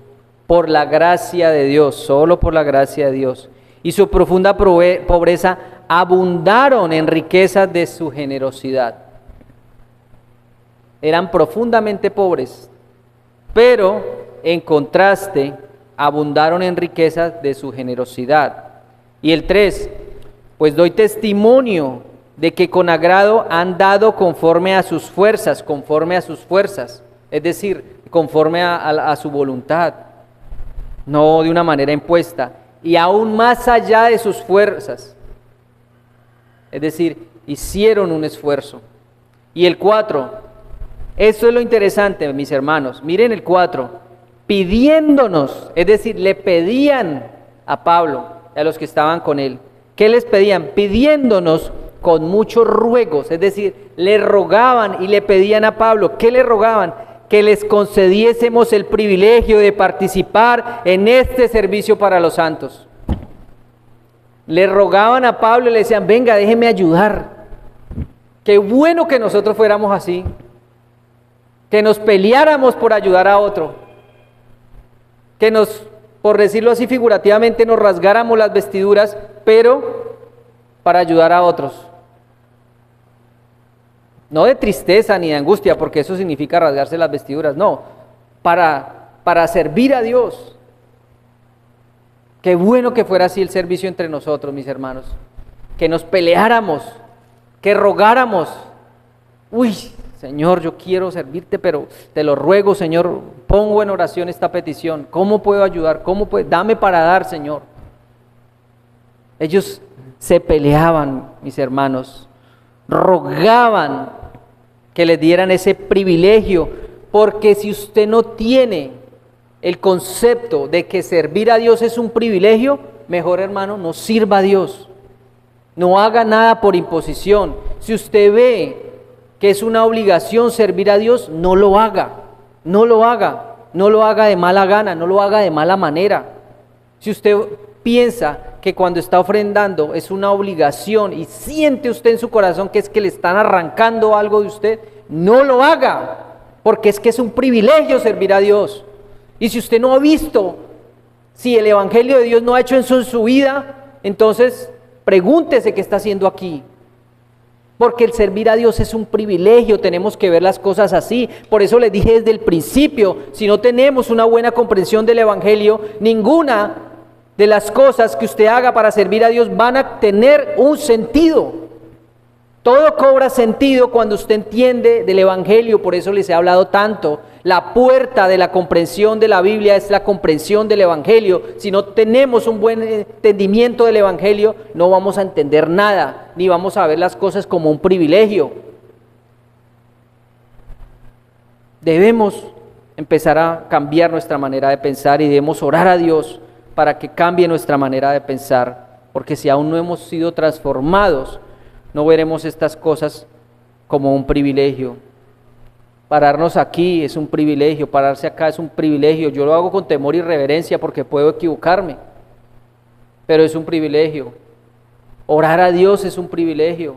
por la gracia de Dios, solo por la gracia de Dios. Y su profunda pobreza abundaron en riquezas de su generosidad. Eran profundamente pobres, pero en contraste abundaron en riquezas de su generosidad. Y el 3, pues doy testimonio de que con agrado han dado conforme a sus fuerzas, es decir, conforme a su voluntad, no de una manera impuesta, y aún más allá de sus fuerzas, es decir, hicieron un esfuerzo. Y el 4, esto es lo interesante, mis hermanos, miren el 4, pidiéndonos, es decir, le pedían a Pablo y a los que estaban con él. ¿Qué les pedían? Pidiéndonos con muchos ruegos, es decir, le rogaban y le pedían a Pablo. ¿Qué le rogaban? Que les concediésemos el privilegio de participar en este servicio para los santos. Le rogaban a Pablo y le decían, venga, déjeme ayudar. Qué bueno que nosotros fuéramos así, que nos peleáramos por ayudar a otro, que nos, por decirlo así figurativamente, nos rasgáramos las vestiduras, pero para ayudar a otros. No de tristeza ni de angustia, porque eso significa rasgarse las vestiduras, no, para servir a Dios. Qué bueno que fuera así el servicio entre nosotros, mis hermanos, que nos peleáramos, que rogáramos. Uy, Señor, yo quiero servirte, pero te lo ruego, Señor, pongo en oración esta petición. ¿Cómo puedo ayudar? Dame para dar, Señor. Ellos se peleaban, mis hermanos, rogaban que les dieran ese privilegio, porque si usted no tiene el concepto de que servir a Dios es un privilegio, mejor, hermano, no sirva a Dios, no haga nada por imposición. Si usted ve que es una obligación servir a Dios, no lo haga de mala gana, no lo haga de mala manera. Si usted piensa que cuando está ofrendando es una obligación y siente usted en su corazón que es que le están arrancando algo de usted, no lo haga, porque es que es un privilegio servir a Dios. Y si usted no ha visto, si el Evangelio de Dios no ha hecho eso en su vida, entonces pregúntese qué está haciendo aquí. Porque el servir a Dios es un privilegio, tenemos que ver las cosas así. Por eso les dije desde el principio, si no tenemos una buena comprensión del Evangelio, ninguna de las cosas que usted haga para servir a Dios van a tener un sentido. Todo cobra sentido cuando usted entiende del Evangelio, por eso les he hablado tanto. La puerta de la comprensión de la Biblia es la comprensión del Evangelio. Si no tenemos un buen entendimiento del Evangelio, no vamos a entender nada, ni vamos a ver las cosas como un privilegio. Debemos empezar a cambiar nuestra manera de pensar y debemos orar a Dios para que cambie nuestra manera de pensar, porque si aún no hemos sido transformados, no veremos estas cosas como un privilegio. Pararnos aquí es un privilegio, pararse acá es un privilegio. Yo lo hago con temor y reverencia porque puedo equivocarme, pero es un privilegio. Orar a Dios es un privilegio.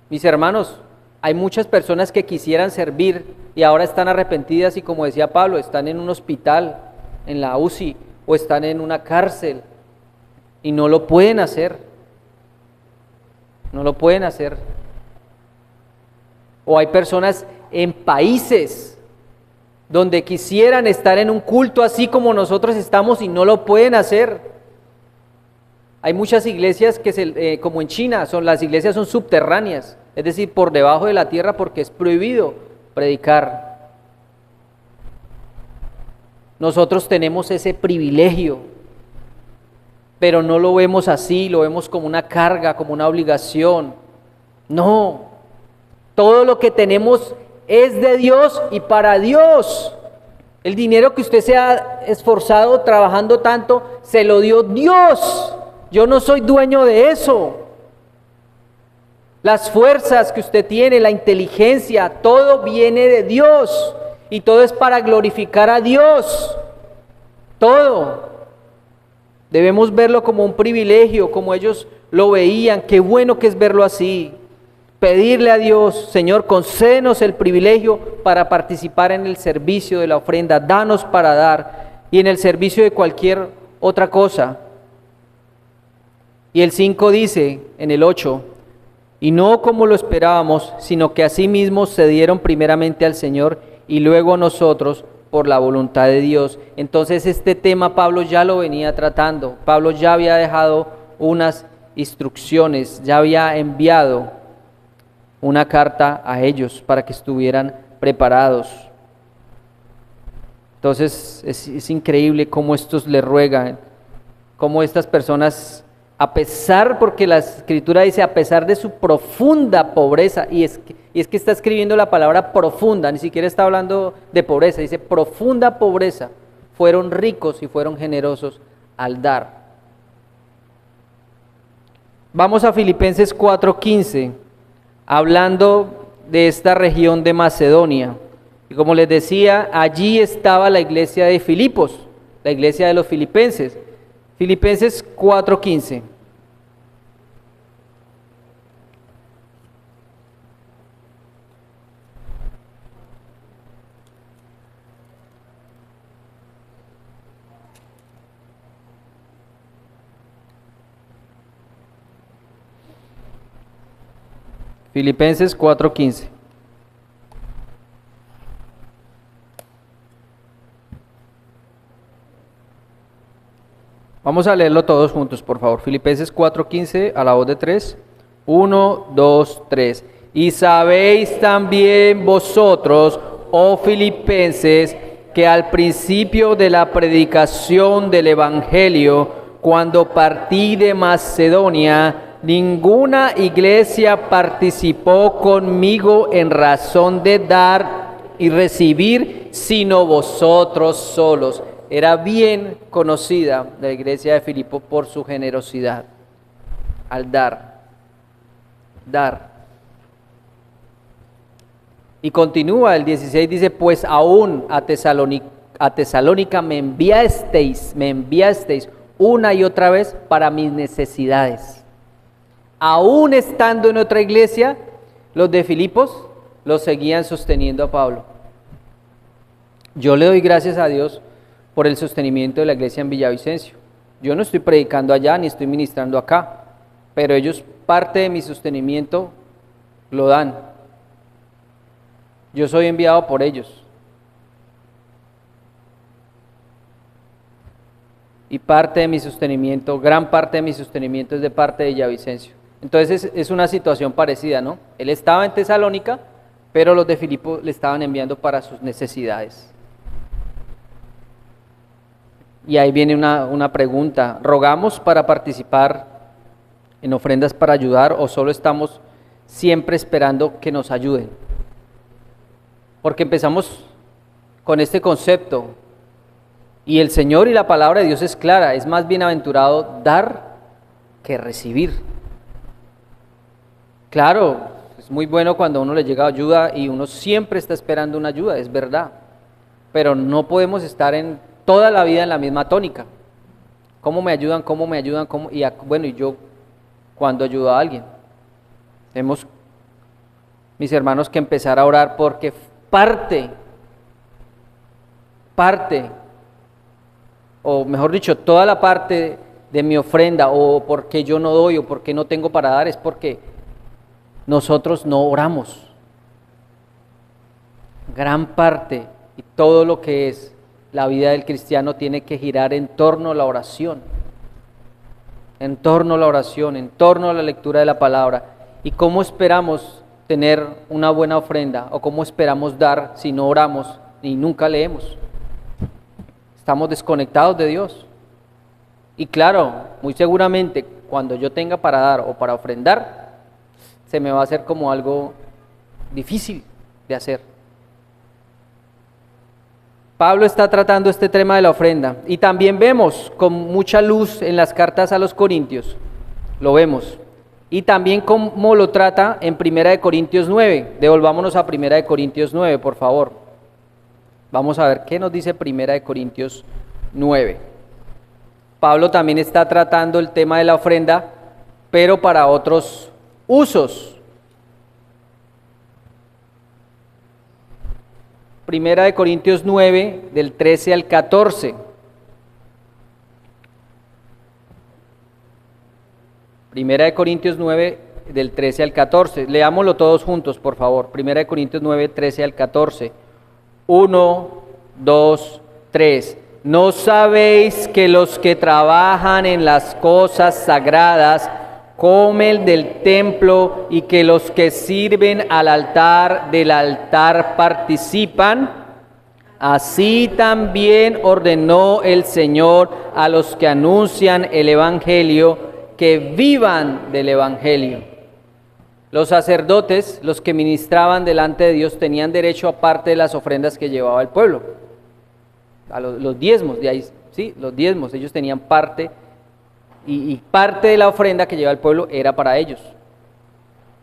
Mis hermanos, hay muchas personas que quisieran servir y ahora están arrepentidas y, como decía Pablo, están en un hospital, en la UCI, o están en una cárcel y no lo pueden hacer. No lo pueden hacer. O hay personas en países donde quisieran estar en un culto así como nosotros estamos y no lo pueden hacer. Hay muchas iglesias que como en China, las iglesias son subterráneas, es decir, por debajo de la tierra, porque es prohibido predicar. Nosotros tenemos ese privilegio, pero no lo vemos así, lo vemos como una carga, como una obligación. No, todo lo que tenemos es de Dios y para Dios. El dinero que usted se ha esforzado trabajando tanto, se lo dio Dios. Yo no soy dueño de eso. Las fuerzas que usted tiene, la inteligencia, todo viene de Dios. Y todo es para glorificar a Dios. Todo. Debemos verlo como un privilegio, como ellos lo veían. Qué bueno que es verlo así. Pedirle a Dios, Señor, concédenos el privilegio para participar en el servicio de la ofrenda. Danos para dar y en el servicio de cualquier otra cosa. Y el 5 dice, en el 8, y no como lo esperábamos, sino que asimismo se dieron primeramente al Señor y luego a nosotros por la voluntad de Dios. Entonces este tema Pablo ya lo venía tratando. Pablo ya había dejado unas instrucciones, ya había enviado una carta a ellos para que estuvieran preparados. Entonces es increíble cómo estos le ruegan, cómo estas personas, a pesar, porque la Escritura dice, a pesar de su profunda pobreza, y es que está escribiendo la palabra profunda, ni siquiera está hablando de pobreza, dice profunda pobreza, fueron ricos y fueron generosos al dar. Vamos a Filipenses 4:15, hablando de esta región de Macedonia. Y como les decía, allí estaba la iglesia de Filipos, la iglesia de los filipenses. Filipenses 4:15. Filipenses 4:15. Vamos a leerlo todos juntos, por favor. Filipenses 4:15 a la voz de 3. 1, 2, 3. Y sabéis también vosotros, oh filipenses, que al principio de la predicación del Evangelio, cuando partí de Macedonia, ninguna iglesia participó conmigo en razón de dar y recibir, sino vosotros solos. Era bien conocida la iglesia de Filipo por su generosidad al dar. Y continúa el 16, dice, pues aún a Tesalónica me enviasteis una y otra vez para mis necesidades. Aún estando en otra iglesia, los de Filipos los seguían sosteniendo a Pablo. Yo le doy gracias a Dios por el sostenimiento de la iglesia en Villavicencio. Yo no estoy predicando allá ni estoy ministrando acá, pero ellos parte de mi sostenimiento lo dan. Yo soy enviado por ellos. Y parte de mi sostenimiento, gran parte de mi sostenimiento es de parte de Villavicencio. Entonces es una situación parecida, ¿no? Él estaba en Tesalónica, pero los de Filipo le estaban enviando para sus necesidades. Y ahí viene una pregunta: ¿rogamos para participar en ofrendas para ayudar o solo estamos siempre esperando que nos ayuden? Porque empezamos con este concepto y el Señor y la palabra de Dios es clara: es más bienaventurado dar que recibir. Claro, es muy bueno cuando a uno le llega ayuda y uno siempre está esperando una ayuda, es verdad, pero no podemos estar en toda la vida en la misma tónica. ¿Cómo me ayudan? ¿Cómo me ayudan? Bueno, y yo, ¿cuándo ayudo a alguien? Tenemos, mis hermanos, que empezar a orar porque parte, o mejor dicho, toda la parte de mi ofrenda, o porque yo no doy, o porque no tengo para dar, es porque nosotros no oramos. Gran parte y todo lo que es la vida del cristiano tiene que girar en torno a la oración, en torno a la oración, en torno a la lectura de la palabra. ¿Y cómo esperamos tener una buena ofrenda o cómo esperamos dar si no oramos y nunca leemos? Estamos desconectados de Dios. Y claro, muy seguramente cuando yo tenga para dar o para ofrendar, se me va a hacer como algo difícil de hacer. Pablo está tratando este tema de la ofrenda y también vemos con mucha luz en las cartas a los Corintios, lo vemos, y también cómo lo trata en 1 Corintios 9, devolvámonos a 1 Corintios 9, por favor, vamos a ver qué nos dice 1 Corintios 9. Pablo también está tratando el tema de la ofrenda, pero para otros usos. 1 Corintios 9, del 13 al 14. 1 Corintios 9, del 13 al 14. Leámoslo todos juntos, por favor. 1 Corintios 9, 13 al 14. 1, 2, 3. ¿No sabéis que los que trabajan en las cosas sagradas comen del templo y que los que sirven al altar del altar participan? Así también ordenó el Señor a los que anuncian el Evangelio que vivan del Evangelio. Los sacerdotes, los que ministraban delante de Dios, tenían derecho a parte de las ofrendas que llevaba el pueblo, a los diezmos, de ahí, sí, los diezmos, ellos tenían parte. Y parte de la ofrenda que lleva el pueblo era para ellos,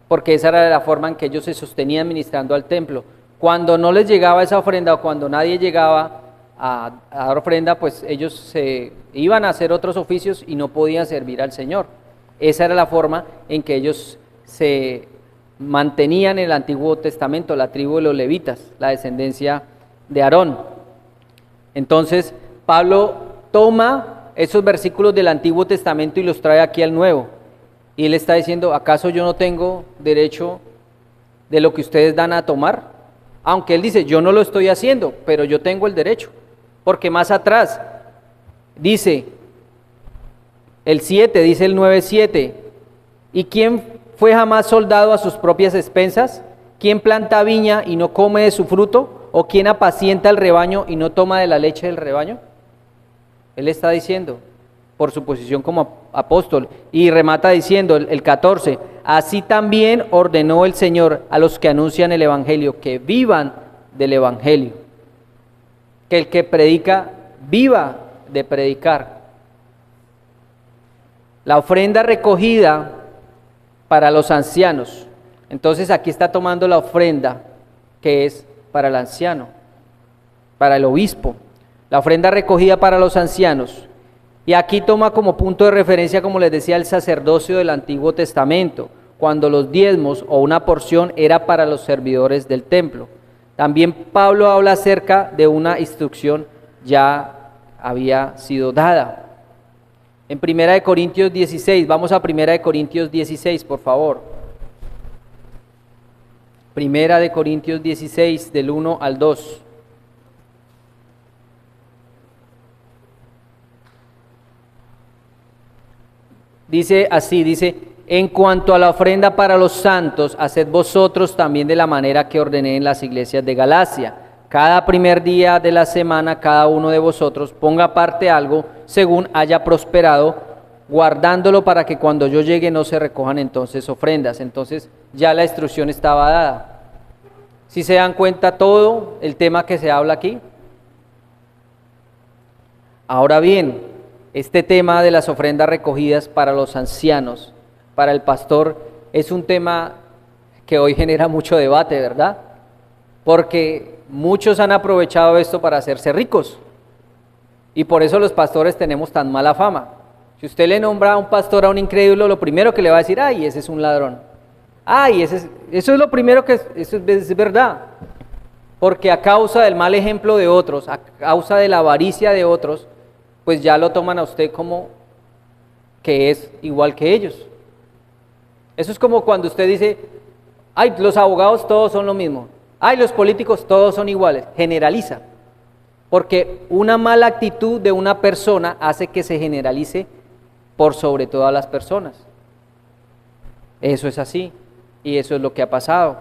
porque esa era la forma en que ellos se sostenían ministrando al templo. Cuando no les llegaba esa ofrenda o cuando nadie llegaba a dar ofrenda, pues ellos se iban a hacer otros oficios y no podían servir al Señor. Esa era la forma en que ellos se mantenían en el Antiguo Testamento, la tribu de los levitas, la descendencia de Aarón. Entonces Pablo toma esos versículos del Antiguo Testamento y los trae aquí al Nuevo. Y él está diciendo, ¿acaso yo no tengo derecho de lo que ustedes dan a tomar? Aunque él dice, yo no lo estoy haciendo, pero yo tengo el derecho. Porque más atrás dice, el 7, dice el 9:7, ¿y quién fue jamás soldado a sus propias expensas? ¿Quién planta viña y no come de su fruto? ¿O quién apacienta el rebaño y no toma de la leche del rebaño? Él está diciendo, por su posición como apóstol, y remata diciendo el 14, así también ordenó el Señor a los que anuncian el Evangelio, que vivan del Evangelio, que el que predica, viva de predicar. La ofrenda recogida para los ancianos, entonces aquí está tomando la ofrenda que es para el anciano, para el obispo. La ofrenda recogida para los ancianos Y aquí toma como punto de referencia, como les decía, el sacerdocio del Antiguo Testamento, cuando los diezmos o una porción era para los servidores del templo. También Pablo habla acerca de una instrucción ya había sido dada. En 1 Corintios 16, vamos a 1 Corintios 16, por favor. 1 Corintios 16, del 1 al 2. Dice así, dice: en cuanto a la ofrenda para los santos, haced vosotros también de la manera que ordené en las iglesias de Galacia. Cada primer día de la semana, cada uno de vosotros ponga aparte algo según haya prosperado, guardándolo para que cuando yo llegue no se recojan entonces ofrendas. Entonces ya la instrucción estaba dada. ¿Sí se dan cuenta todo el tema que se habla aquí? Ahora bien, este tema de las ofrendas recogidas para los ancianos, para el pastor, es un tema que hoy genera mucho debate, ¿verdad? Porque muchos han aprovechado esto para hacerse ricos y por eso los pastores tenemos tan mala fama. Si usted le nombra a un pastor a un incrédulo, lo primero que le va a decir: ay, ese es un ladrón. Ay, eso es lo primero que eso es verdad. Porque a causa del mal ejemplo de otros, a causa de la avaricia de otros, pues ya lo toman a usted como que es igual que ellos. Eso es como cuando usted dice: ay, los abogados todos son lo mismo. Ay, los políticos todos son iguales. Generaliza. Porque una mala actitud de una persona hace que se generalice por sobre todas las personas. Eso es así. Y eso es lo que ha pasado.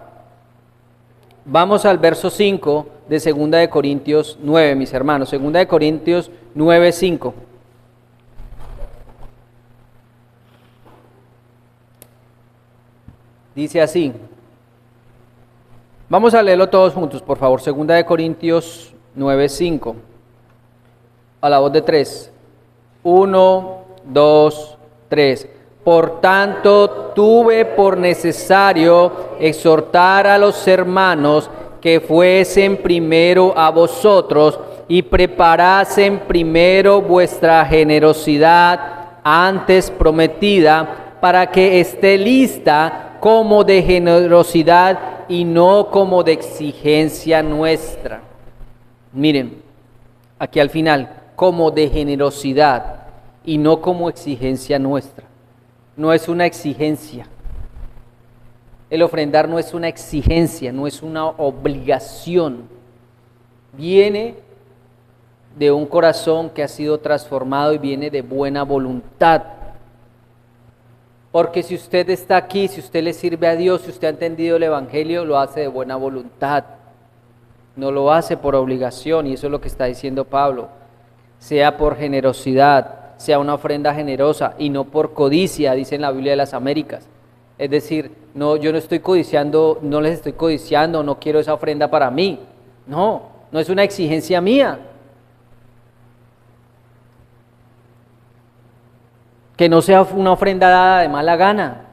Vamos al verso 5 de 2 Corintios 9, mis hermanos. 2 Corintios 9, 5. Dice así. Vamos a leerlo todos juntos, por favor. 2 Corintios 9, 5. A la voz de 3. 1, 2, 3. Por tanto, tuve por necesario exhortar a los hermanos que fuesen primero a vosotros y preparasen primero vuestra generosidad antes prometida, para que esté lista como de generosidad y no como de exigencia nuestra. Miren, aquí al final, como de generosidad y no como exigencia nuestra. No es una exigencia. El ofrendar no es una exigencia, no es una obligación. Viene de un corazón que ha sido transformado y viene de buena voluntad. Porque si usted está aquí, si usted le sirve a Dios, si usted ha entendido el Evangelio, lo hace de buena voluntad. No lo hace por obligación, y eso es lo que está diciendo Pablo. Sea por generosidad, sea una ofrenda generosa y no por codicia, dice en la Biblia de las Américas. Es decir, no, yo no estoy codiciando, no les estoy codiciando, no quiero esa ofrenda para mí. No, no es una exigencia mía. Que no sea una ofrenda dada de mala gana.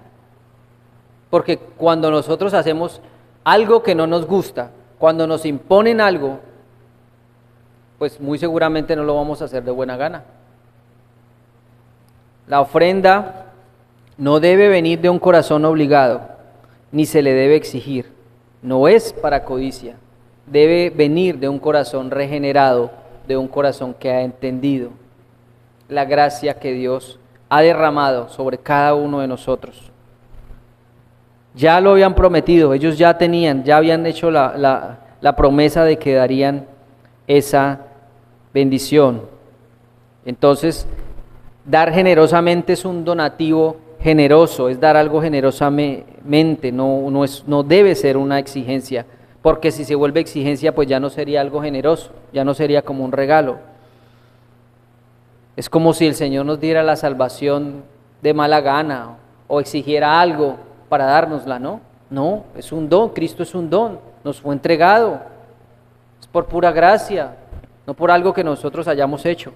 Porque cuando nosotros hacemos algo que no nos gusta, cuando nos imponen algo, pues muy seguramente no lo vamos a hacer de buena gana. La ofrenda no debe venir de un corazón obligado, ni se le debe exigir. No es para codicia. Debe venir de un corazón regenerado, de un corazón que ha entendido la gracia que Dios ha derramado sobre cada uno de nosotros. Ya lo habían prometido, ellos ya habían hecho la promesa de que darían esa bendición. Entonces, dar generosamente es un donativo generoso, es dar algo generosamente, no debe ser una exigencia, porque si se vuelve exigencia, pues ya no sería algo generoso, ya no sería como un regalo. Es como si el Señor nos diera la salvación de mala gana o exigiera algo para dárnosla, ¿no? No, es un don, Cristo es un don, nos fue entregado, es por pura gracia, no por algo que nosotros hayamos hecho.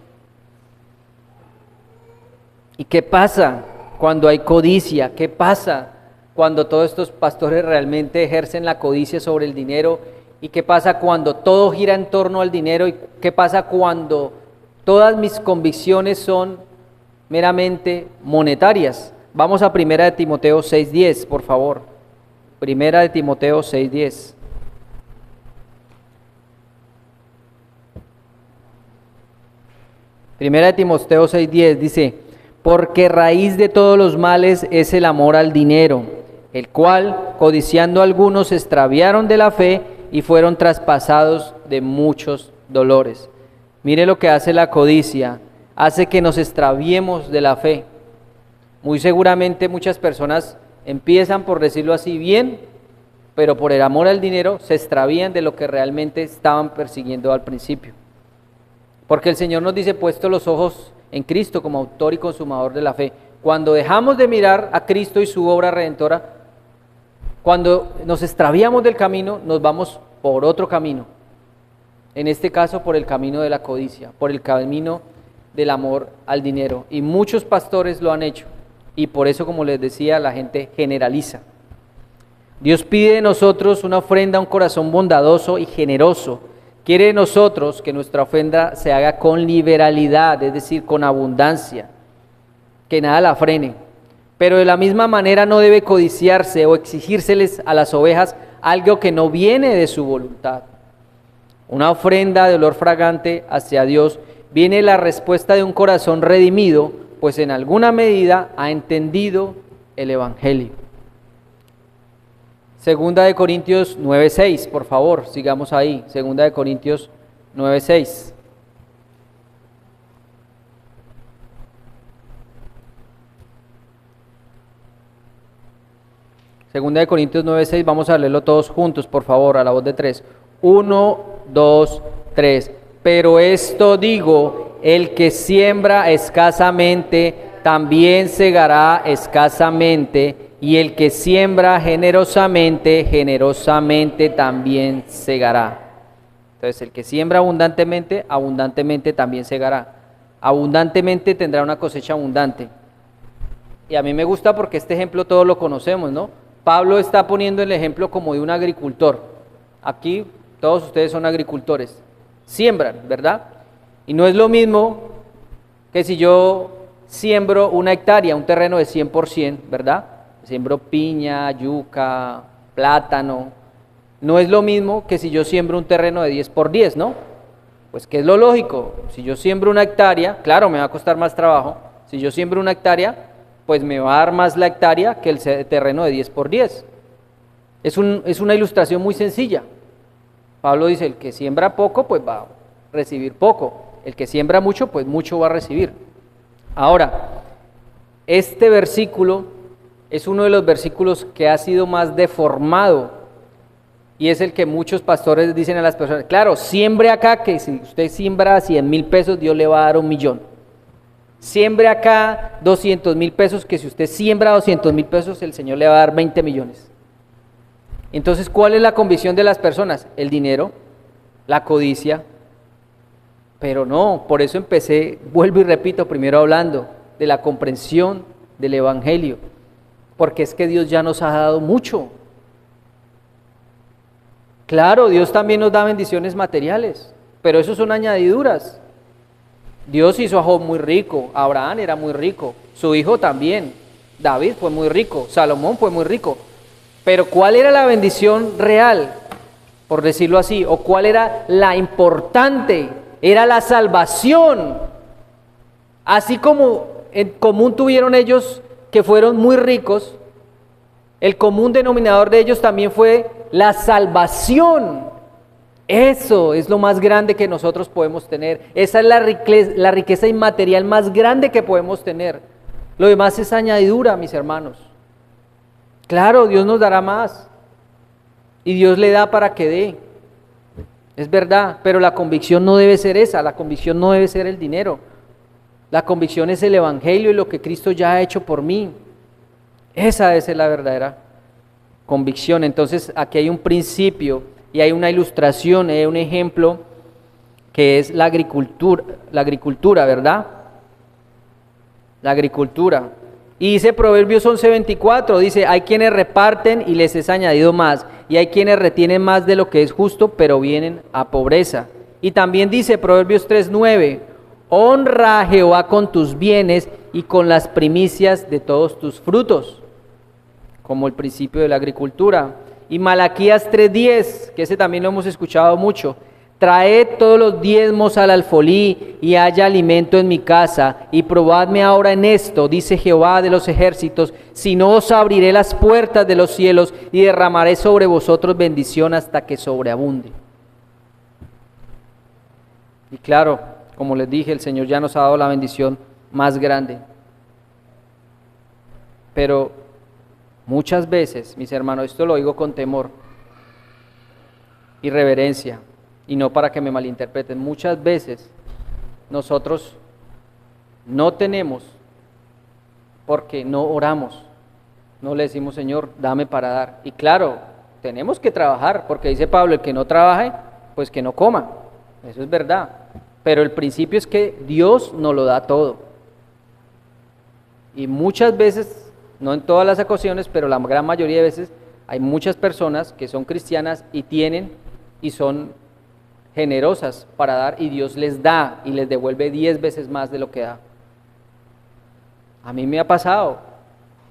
¿Y qué pasa cuando hay codicia? ¿Qué pasa cuando todos estos pastores realmente ejercen la codicia sobre el dinero? ¿Y qué pasa cuando todo gira en torno al dinero? ¿Y qué pasa cuando todas mis convicciones son meramente monetarias. Vamos a 1 de Timoteo 6:10, por favor. 1 de Timoteo 6:10. Primera de Timoteo 6:10 dice: porque raíz de todos los males es el amor al dinero, el cual, codiciando algunos, se extraviaron de la fe y fueron traspasados de muchos dolores. Mire lo que hace la codicia, hace que nos extraviemos de la fe. Muy seguramente muchas personas empiezan, por decirlo así, bien, pero por el amor al dinero se extravían de lo que realmente estaban persiguiendo al principio. Porque el Señor nos dice: puesto los ojos en Cristo como autor y consumador de la fe. Cuando dejamos de mirar a Cristo y su obra redentora, cuando nos extraviamos del camino, nos vamos por otro camino. En este caso, por el camino de la codicia, por el camino del amor al dinero. Y muchos pastores lo han hecho. Y por eso, como les decía, la gente generaliza. Dios pide de nosotros una ofrenda, un corazón bondadoso y generoso. Quiere de nosotros que nuestra ofrenda se haga con liberalidad, es decir, con abundancia, que nada la frene. Pero de la misma manera no debe codiciarse o exigírseles a las ovejas algo que no viene de su voluntad. Una ofrenda de olor fragante hacia Dios viene la respuesta de un corazón redimido, pues en alguna medida ha entendido el Evangelio. Segunda de Corintios 9:6, por favor, sigamos ahí. Segunda de Corintios 9:6. Segunda de Corintios 9:6, vamos a leerlo todos juntos, por favor, a la voz de 3. 1, 2, 3. Pero esto digo, el que siembra escasamente, también segará escasamente, y el que siembra generosamente, generosamente también segará. Entonces, el que siembra abundantemente, abundantemente también segará. Abundantemente tendrá una cosecha abundante. Y a mí me gusta porque este ejemplo todos lo conocemos, ¿no? Pablo está poniendo el ejemplo como de un agricultor. Aquí todos ustedes son agricultores. Siembran, ¿verdad? Y no es lo mismo que si yo siembro una hectárea, un terreno de 100%, ¿verdad? Siembro piña, yuca, plátano. No es lo mismo que si yo siembro un terreno de 10x10, ¿no? Pues ¿qué es lo lógico? Si yo siembro una hectárea, claro, me va a costar más trabajo. Si yo siembro una hectárea, pues me va a dar más la hectárea que el terreno de 10x10. Es una ilustración muy sencilla. Pablo dice: el que siembra poco, pues va a recibir poco. El que siembra mucho, pues mucho va a recibir. Ahora, este versículo es uno de los versículos que ha sido más deformado, y es el que muchos pastores dicen a las personas: claro, siembre acá, que si usted siembra 100,000 pesos, Dios le va a dar 1,000,000. Siembre acá 200,000 pesos, que si usted siembra 200,000 pesos, el Señor le va a dar 20 millones. Entonces, ¿cuál es la convicción de las personas? El dinero, la codicia. Pero no, por eso empecé, vuelvo y repito, primero hablando de la comprensión del Evangelio. Porque es que Dios ya nos ha dado mucho. Claro, Dios también nos da bendiciones materiales, pero eso son añadiduras. Dios hizo a Job muy rico, Abraham era muy rico, su hijo también, David fue muy rico, Salomón fue muy rico. Pero ¿cuál era la bendición real, por decirlo así? ¿O cuál era la importante? Era la salvación. Así como en común tuvieron ellos que fueron muy ricos, el común denominador de ellos también fue la salvación. Eso es lo más grande que nosotros podemos tener. Esa es la riqueza inmaterial más grande que podemos tener. Lo demás es añadidura, mis hermanos. Claro, Dios nos dará más, y Dios le da para que dé. Es verdad, pero la convicción no debe ser esa, la convicción no debe ser el dinero. La convicción es el Evangelio y lo que Cristo ya ha hecho por mí. Esa es la verdadera convicción. Entonces aquí hay un principio y hay una ilustración, hay un ejemplo que es la agricultura, ¿verdad? La agricultura. Y dice Proverbios 11:24, dice: hay quienes reparten y les es añadido más, y hay quienes retienen más de lo que es justo, pero vienen a pobreza. Y también dice Proverbios 3:9, honra a Jehová con tus bienes y con las primicias de todos tus frutos, como el principio de la agricultura. Y Malaquías 3:10, que ese también lo hemos escuchado mucho: traed todos los diezmos al alfolí y haya alimento en mi casa, y probadme ahora en esto, dice Jehová de los ejércitos, si no os abriré las puertas de los cielos y derramaré sobre vosotros bendición hasta que sobreabunde. Y claro, como les dije, el Señor ya nos ha dado la bendición más grande. Pero muchas veces, mis hermanos, esto lo digo con temor y reverencia, y no para que me malinterpreten, muchas veces nosotros no tenemos porque no oramos, no le decimos: Señor, dame para dar. Y claro, tenemos que trabajar, porque dice Pablo: el que no trabaje, pues que no coma. Eso es verdad, pero el principio es que Dios nos lo da todo. Y muchas veces, no en todas las ocasiones, pero la gran mayoría de veces, hay muchas personas que son cristianas y tienen y son generosas para dar, y Dios les da y les devuelve 10 veces más de lo que da. A mí me ha pasado,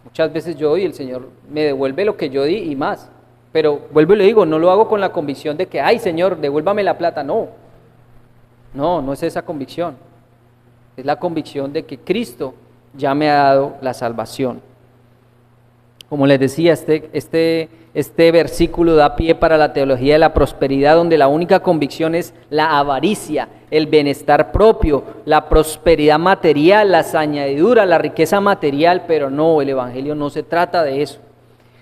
muchas veces yo doy y el Señor me devuelve lo que yo di y más, pero vuelvo y le digo, no lo hago con la convicción de que: ay, Señor, devuélvame la plata. No es esa convicción, es la convicción de que Cristo ya me ha dado la salvación. Como les decía, este versículo da pie para la teología de la prosperidad, donde la única convicción es la avaricia, el bienestar propio, la prosperidad material, las añadiduras, la riqueza material, pero no, el Evangelio no se trata de eso.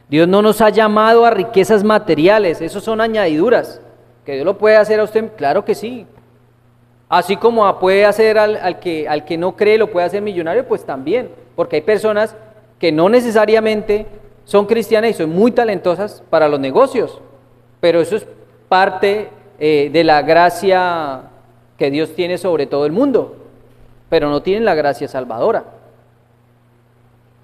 Dios no nos ha llamado a riquezas materiales, eso son añadiduras. ¿Que Dios lo puede hacer a usted? Claro que sí. Así como puede hacer al que no cree, lo puede hacer millonario, pues también, porque hay personas que no necesariamente son cristianas y son muy talentosas para los negocios, pero eso es parte de la gracia que Dios tiene sobre todo el mundo, pero no tienen la gracia salvadora.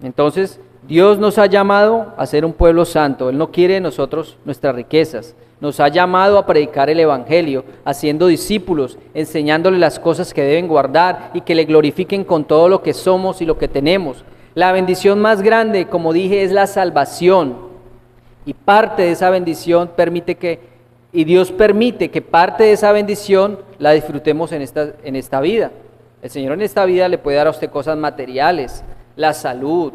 Entonces, Dios nos ha llamado a ser un pueblo santo. Él no quiere de nosotros nuestras riquezas. Nos ha llamado a predicar el Evangelio, haciendo discípulos, enseñándoles las cosas que deben guardar y que le glorifiquen con todo lo que somos y lo que tenemos. La bendición más grande, como dije, es la salvación. Y parte de esa bendición Dios permite que parte de esa bendición la disfrutemos en esta vida. El Señor en esta vida le puede dar a usted cosas materiales, la salud,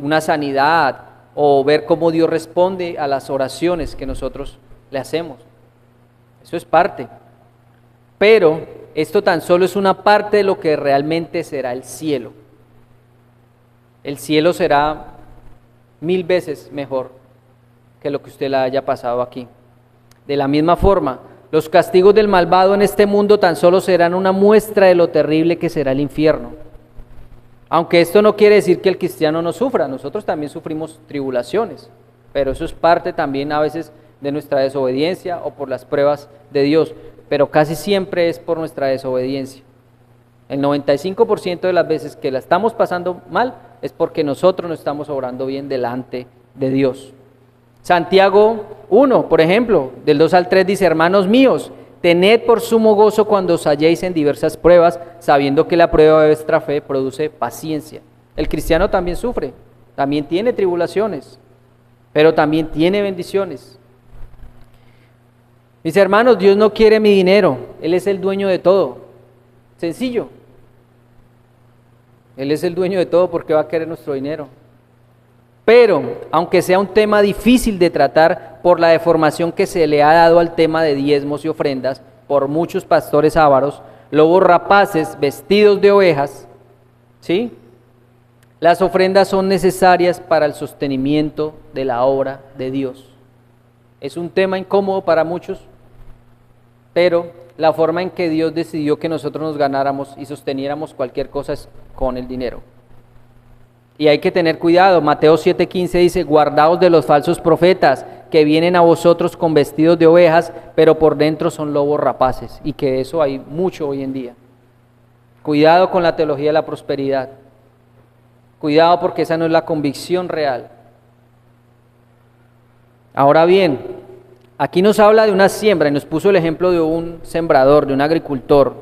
una sanidad, o ver cómo Dios responde a las oraciones que nosotros le hacemos. Eso es parte. Pero esto tan solo es una parte de lo que realmente será el cielo. El cielo será 1000 veces mejor que lo que usted le haya pasado aquí. De la misma forma, los castigos del malvado en este mundo tan solo serán una muestra de lo terrible que será el infierno. Aunque esto no quiere decir que el cristiano no sufra, nosotros también sufrimos tribulaciones, pero eso es parte también a veces de nuestra desobediencia o por las pruebas de Dios, pero casi siempre es por nuestra desobediencia. El 95% de las veces que la estamos pasando mal es porque nosotros no estamos obrando bien delante de Dios. Santiago 1, por ejemplo, del 2 al 3 dice: hermanos míos, tened por sumo gozo cuando os halléis en diversas pruebas, sabiendo que la prueba de vuestra fe produce paciencia. El cristiano también sufre, también tiene tribulaciones, pero también tiene bendiciones. Mis hermanos, Dios no quiere mi dinero, Él es el dueño de todo. Sencillo. Él es el dueño de todo, porque va a querer nuestro dinero. Pero, aunque sea un tema difícil de tratar por la deformación que se le ha dado al tema de diezmos y ofrendas por muchos pastores ávaros, lobos rapaces vestidos de ovejas, ¿sí? Las ofrendas son necesarias para el sostenimiento de la obra de Dios. Es un tema incómodo para muchos, pero la forma en que Dios decidió que nosotros nos ganáramos y sosteniéramos cualquier cosa es con el dinero. Y hay que tener cuidado. Mateo 7:15 dice: guardaos de los falsos profetas que vienen a vosotros con vestidos de ovejas, pero por dentro son lobos rapaces. Y que de eso hay mucho hoy en día. Cuidado con la teología de la prosperidad. Cuidado, porque esa no es la convicción real. Ahora bien, aquí nos habla de una siembra y nos puso el ejemplo de un sembrador, de un agricultor.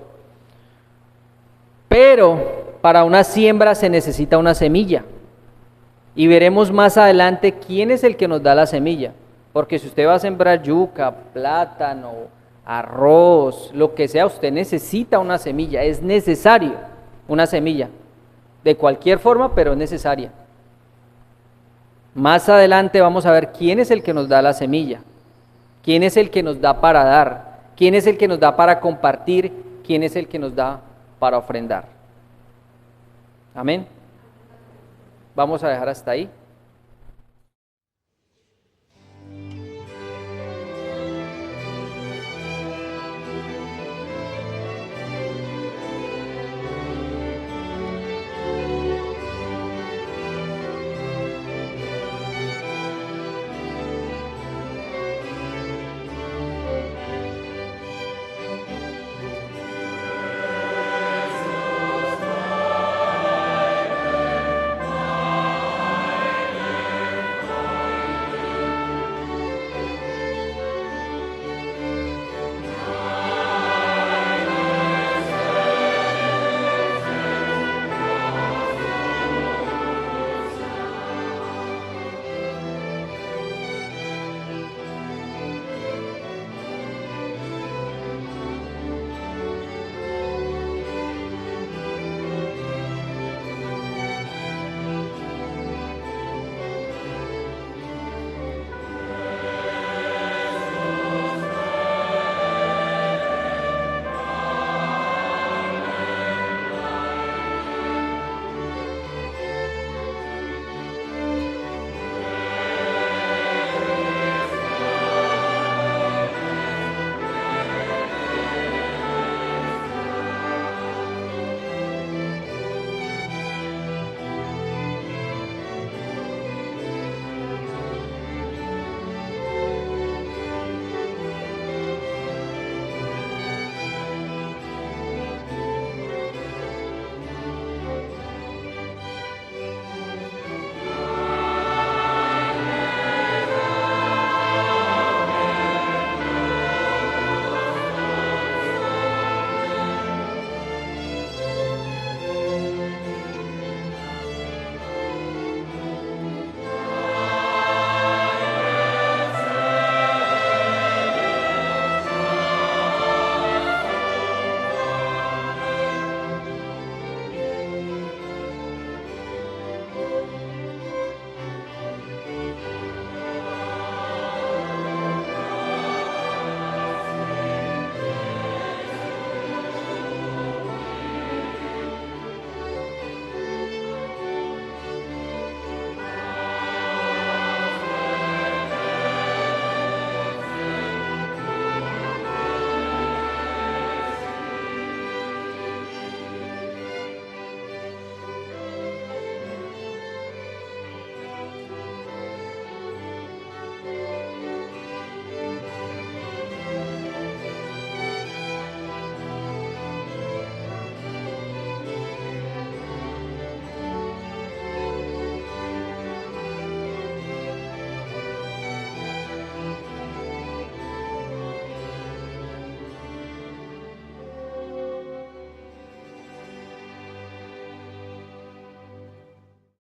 Pero para una siembra se necesita una semilla. Y veremos más adelante quién es el que nos da la semilla. Porque si usted va a sembrar yuca, plátano, arroz, lo que sea, usted necesita una semilla. Es necesario una semilla. De cualquier forma, pero es necesaria. Más adelante vamos a ver quién es el que nos da la semilla. Quién es el que nos da para dar. Quién es el que nos da para compartir. Quién es el que nos da para ofrendar. Amén. Vamos a dejar hasta ahí.